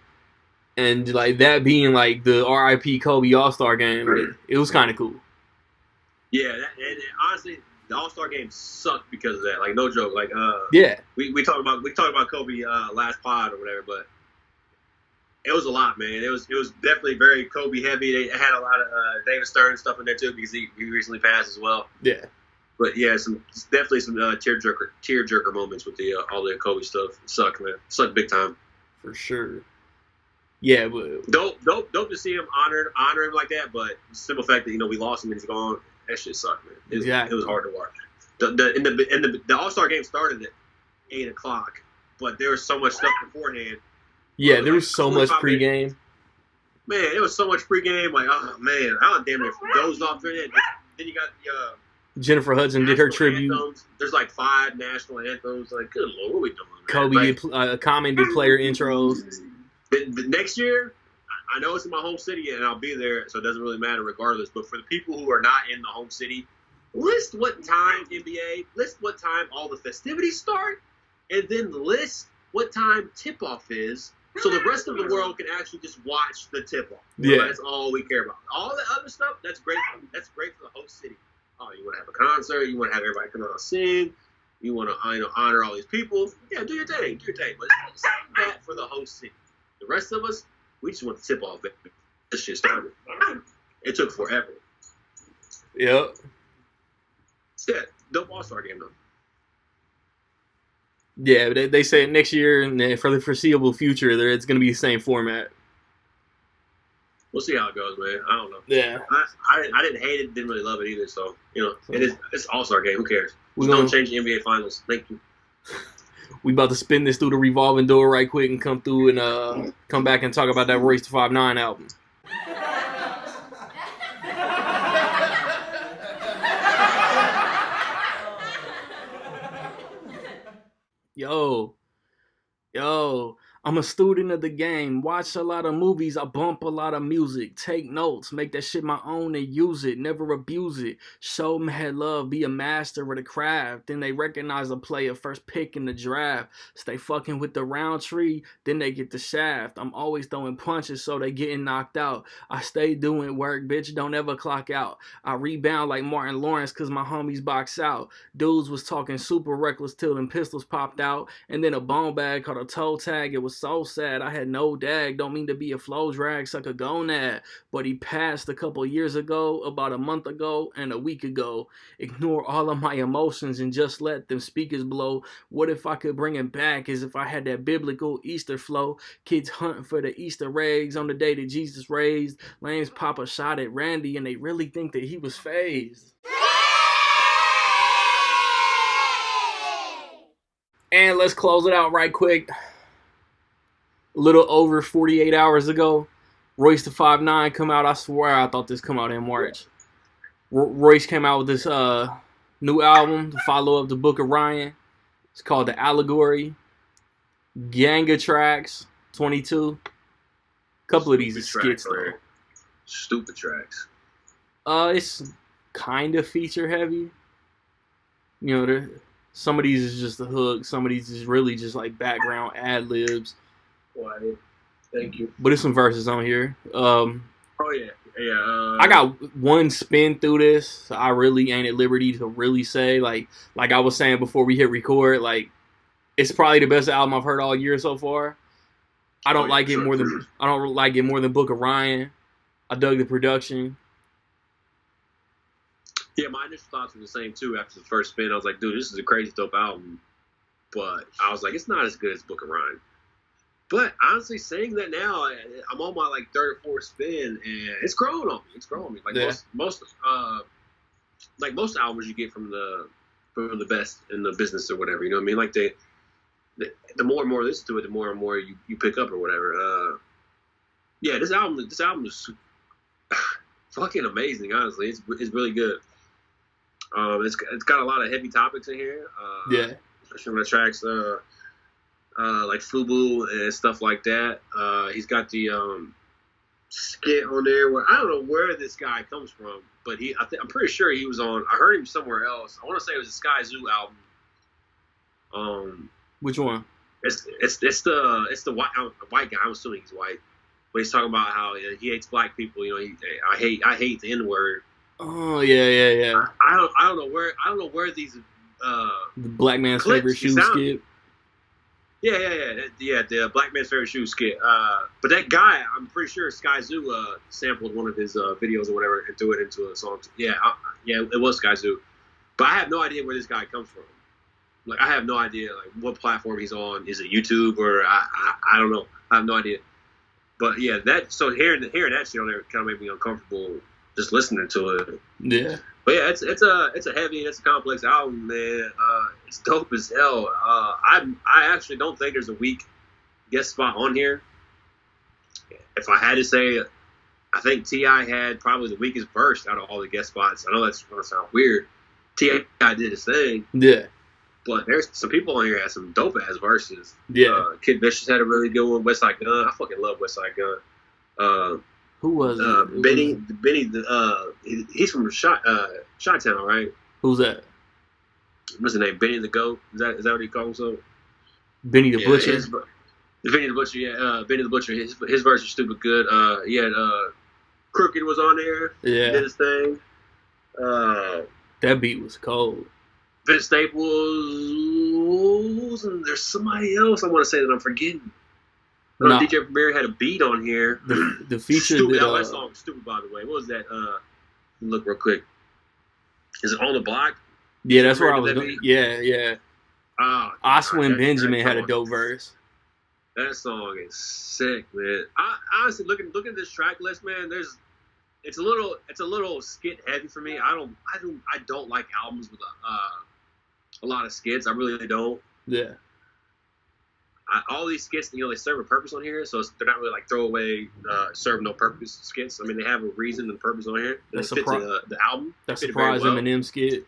and like that being like the RIP Kobe All-Star game. It was kind of cool. Yeah, and honestly, the All-Star game sucked because of that. Like, no joke. Like, yeah, we talked about Kobe last pod or whatever, but It was a lot, man. It was definitely very Kobe heavy. They had a lot of David Stern stuff in there too because he recently passed as well. Yeah. But yeah, definitely some tearjerker moments with the all the Kobe stuff. It sucked, man. It sucked big time. For sure. Yeah, but dope to see him honor him like that. But the simple fact that we lost him and he's gone, that shit sucked, man. It was hard to watch. The All-Star game started at 8:00, but there was so much stuff beforehand. Yeah, there was so much pregame. Man, it was so much pregame. Like, oh man, I damn near dozed off during it. Then you got Jennifer Hudson did her tribute. Anthems. There's like 5 national anthems. Like, good lord, what are we doing? Man? Kobe did Common did player intros. The next year, I know it's in my home city and I'll be there, so it doesn't really matter regardless. But for the people who are not in the home city, list what time all the festivities start, and then list what time tip-off is, so the rest of the world can actually just watch the tip-off. That's all we care about. All the other stuff, that's great. That's great for the host city. Oh, you want to have a concert? You want to have everybody come out and sing? You want to honor all these people? Yeah, do your thing. But it's that for the host city. The rest of us, we just want the tip-off. This shit started. It took forever. Yep. Yeah, dope All-Star game though. Yeah, but they say next year and for the foreseeable future, it's going to be the same format. We'll see how it goes, man. I don't know. Yeah. I didn't hate it, didn't really love it either. So, it's All-Star game. Who cares? Don't change the NBA Finals. Thank you. We about to spin this through the revolving door right quick and come through and come back and talk about that Royce the 5'9" album. Yo, I'm a student of the game. Watch a lot of movies. I bump a lot of music. Take notes. Make that shit my own and use it. Never abuse it. Show mad love. Be a master of the craft. Then they recognize a player first pick in the draft. Stay fucking with the round tree. Then they get the shaft. I'm always throwing punches so they getting knocked out. I stay doing work, bitch. Don't ever clock out. I rebound like Martin Lawrence cause my homies box out. Dudes was talking super reckless till them pistols popped out. And then a bone bag called a toe tag. It was so sad. I had no dag. Don't mean to be a flow drag, suck a gonad. But he passed a couple years ago, about a month ago, and a week ago. Ignore all of my emotions and just let them speakers blow. What if I could bring him back as if I had that biblical Easter flow? Kids hunting for the Easter eggs on the day that Jesus raised. Lames pop a shot at Randy and they really think that he was phased. And let's close it out right quick. A little over 48 hours ago, Royce the 5'9" come out. I swear I thought this come out in March. Royce came out with this new album to follow up the Book of Ryan. It's called The Allegory. Gang of tracks, 22. Couple of these are skits though. Stupid tracks. It's kind of feature heavy. Some of these is just the hook. Some of these is really just like background ad libs. Thank you. But there's some verses on here. Oh yeah. I got one spin through this. So I really ain't at liberty to really say like I was saying before we hit record. Like it's probably the best album I've heard all year so far. I don't like it more than Book of Ryan. I dug the production. Yeah, my initial thoughts were the same too. After the first spin, I was like, dude, this is a crazy dope album. But I was like, it's not as good as Book of Ryan. But honestly, saying that now, I'm on my like third or fourth spin, and it's growing on me. Like most albums you get from the best in the business or whatever. You know what I mean? Like the more and more you listen to it, the more and more you pick up or whatever. Yeah, this album is fucking amazing. Honestly, it's really good. It's got a lot of heavy topics in here. Especially on the tracks. Like Fubu and stuff like that. He's got the skit on there where I don't know where this guy comes from, but I'm pretty sure he was on. I heard him somewhere else. I want to say it was the Sky Zoo album. Which one? It's the white guy. I'm assuming he's white, but he's talking about how he hates black people. I hate the N-word. Oh yeah. I don't know where these the black man's clips, favorite shoe skip. Yeah, the Black Man's Favorite Shoe skit. But that guy, I'm pretty sure Sky Zoo sampled one of his videos or whatever and threw it into a song. Yeah, it was Sky Zoo. But I have no idea where this guy comes from. Like, I have no idea like what platform he's on. Is it YouTube or I don't know. I have no idea. But yeah, hearing that shit on there kind of made me uncomfortable just listening to it. Yeah. But yeah, it's a heavy and it's a complex album, man. It's dope as hell. I actually don't think there's a weak guest spot on here. If I had to say, I think T.I. had probably the weakest verse out of all the guest spots. I know that's gonna sound weird. T.I. did his thing. Yeah. But there's some people on here that had some dope ass verses. Yeah. Kid Vicious had a really good one. Westside Gun. I fucking love Westside Gun. Who was it? Benny. He's from Chi-Town, right? Who's that? What's his name? Benny the Goat. Is that what he calls himself? Benny the Butcher. Benny the Butcher. Yeah. Benny the Butcher. His verse is stupid good. He had Crooked was on there. Yeah. Did his thing. That beat was cold. Vince Staples, and there's somebody else I want to say that I'm forgetting. No. DJ Premier had a beat on here. The feature stupid. That song was stupid, by the way. What was that? Look real quick. Is it On the Block? Yeah, that's where I was going. Yeah. Oswin Benjamin had a dope verse. That song is sick, man. I honestly looking at this track list, man. It's a little skit heavy for me. I don't like albums with a lot of skits. I really don't. Yeah. All these skits, they serve a purpose on here, so they're not really like throwaway, serve no purpose skits. I mean, they have a reason and purpose on here. That fits the album. That surprise Eminem skit.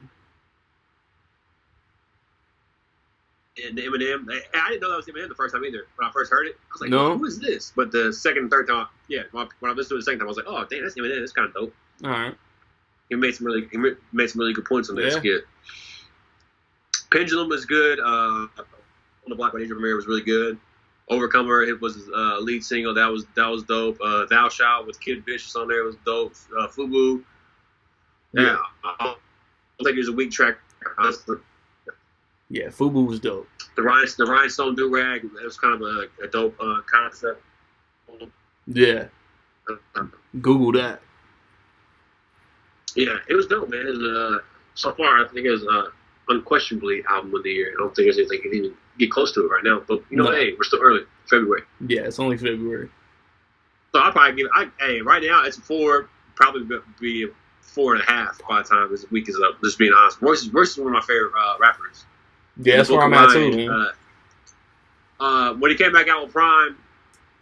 And the Eminem, I didn't know that was Eminem the first time either. When I first heard it, I was like, no. Who is this? But the second and third time, when I listened to it the second time, I was like, oh, dang, that's Eminem. That's kind of dope. All right. He made some really good points on that skit. Pendulum was good. On the Block by DJ Premier was really good. Overcomer, it was his lead single. That was dope. Thou Shalt with Kid Vicious on there was dope. Fubu. Yeah. I don't think there's a weak track. Yeah, Fubu was dope. The Rhinestone Do-Rag, it was kind of a dope concept. Yeah. Google that. Yeah, it was dope, man. So far, I think it was unquestionably album of the year. I don't think there's anything that can even get close to it right now. But, hey, we're still early. February. Yeah, it's only February. So I'll probably right now, it's 4, probably be 4.5 by the time this week is up. Just being honest. Royce is one of my favorite rappers. Yeah, that's where I'm at too, man. When he came back out with Prime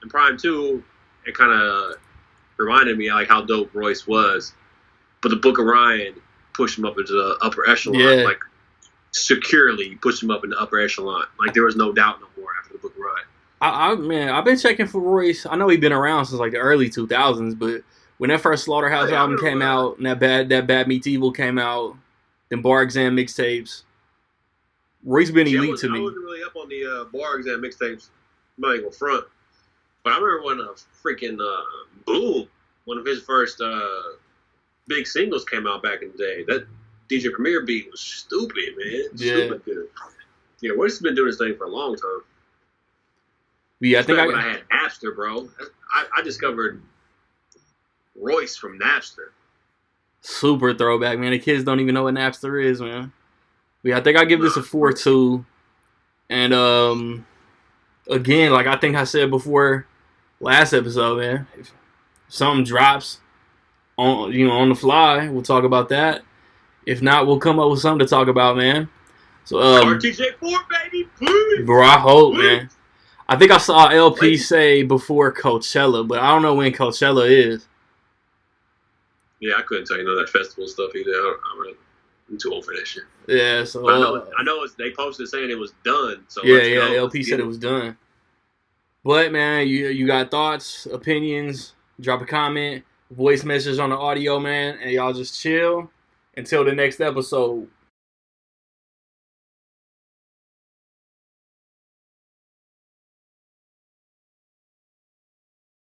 and Prime 2, it kind of reminded me like how dope Royce was. But the Book of Ryan pushed him up into the upper echelon, like securely pushed him up in the upper echelon. Like there was no doubt no more after the Book of Ryan. I've been checking for Royce. I know he's been around since like the early 2000s, but when that first Slaughterhouse album came out and that Bad Meets Evil came out, then Bar Exam mixtapes. Royce been elite to me. I wasn't really up on the Bar Exam mixtapes. I'm not even gonna front. But I remember when freaking Boom, one of his first big singles came out back in the day. That DJ Premier beat was stupid, man. Stupid good. Yeah, Royce has been doing this thing for a long time. Yeah, I think when I had Napster, bro. I discovered Royce from Napster. Super throwback, man. The kids don't even know what Napster is, man. Yeah, I think I give this a 4.2. And again, like I think I said before last episode, man, if something drops on the fly, we'll talk about that. If not, we'll come up with something to talk about, man. So RTJ4, baby, please. Bro, I hope, man. I think I saw LP say before Coachella, but I don't know when Coachella is. Yeah, I couldn't tell you none of that festival stuff either. I'm too old for that shit. Yeah, so I know they posted saying it was done. So yeah, LP said it was done. But man, you got thoughts, opinions? Drop a comment, voice message on the audio, man, and y'all just chill until the next episode.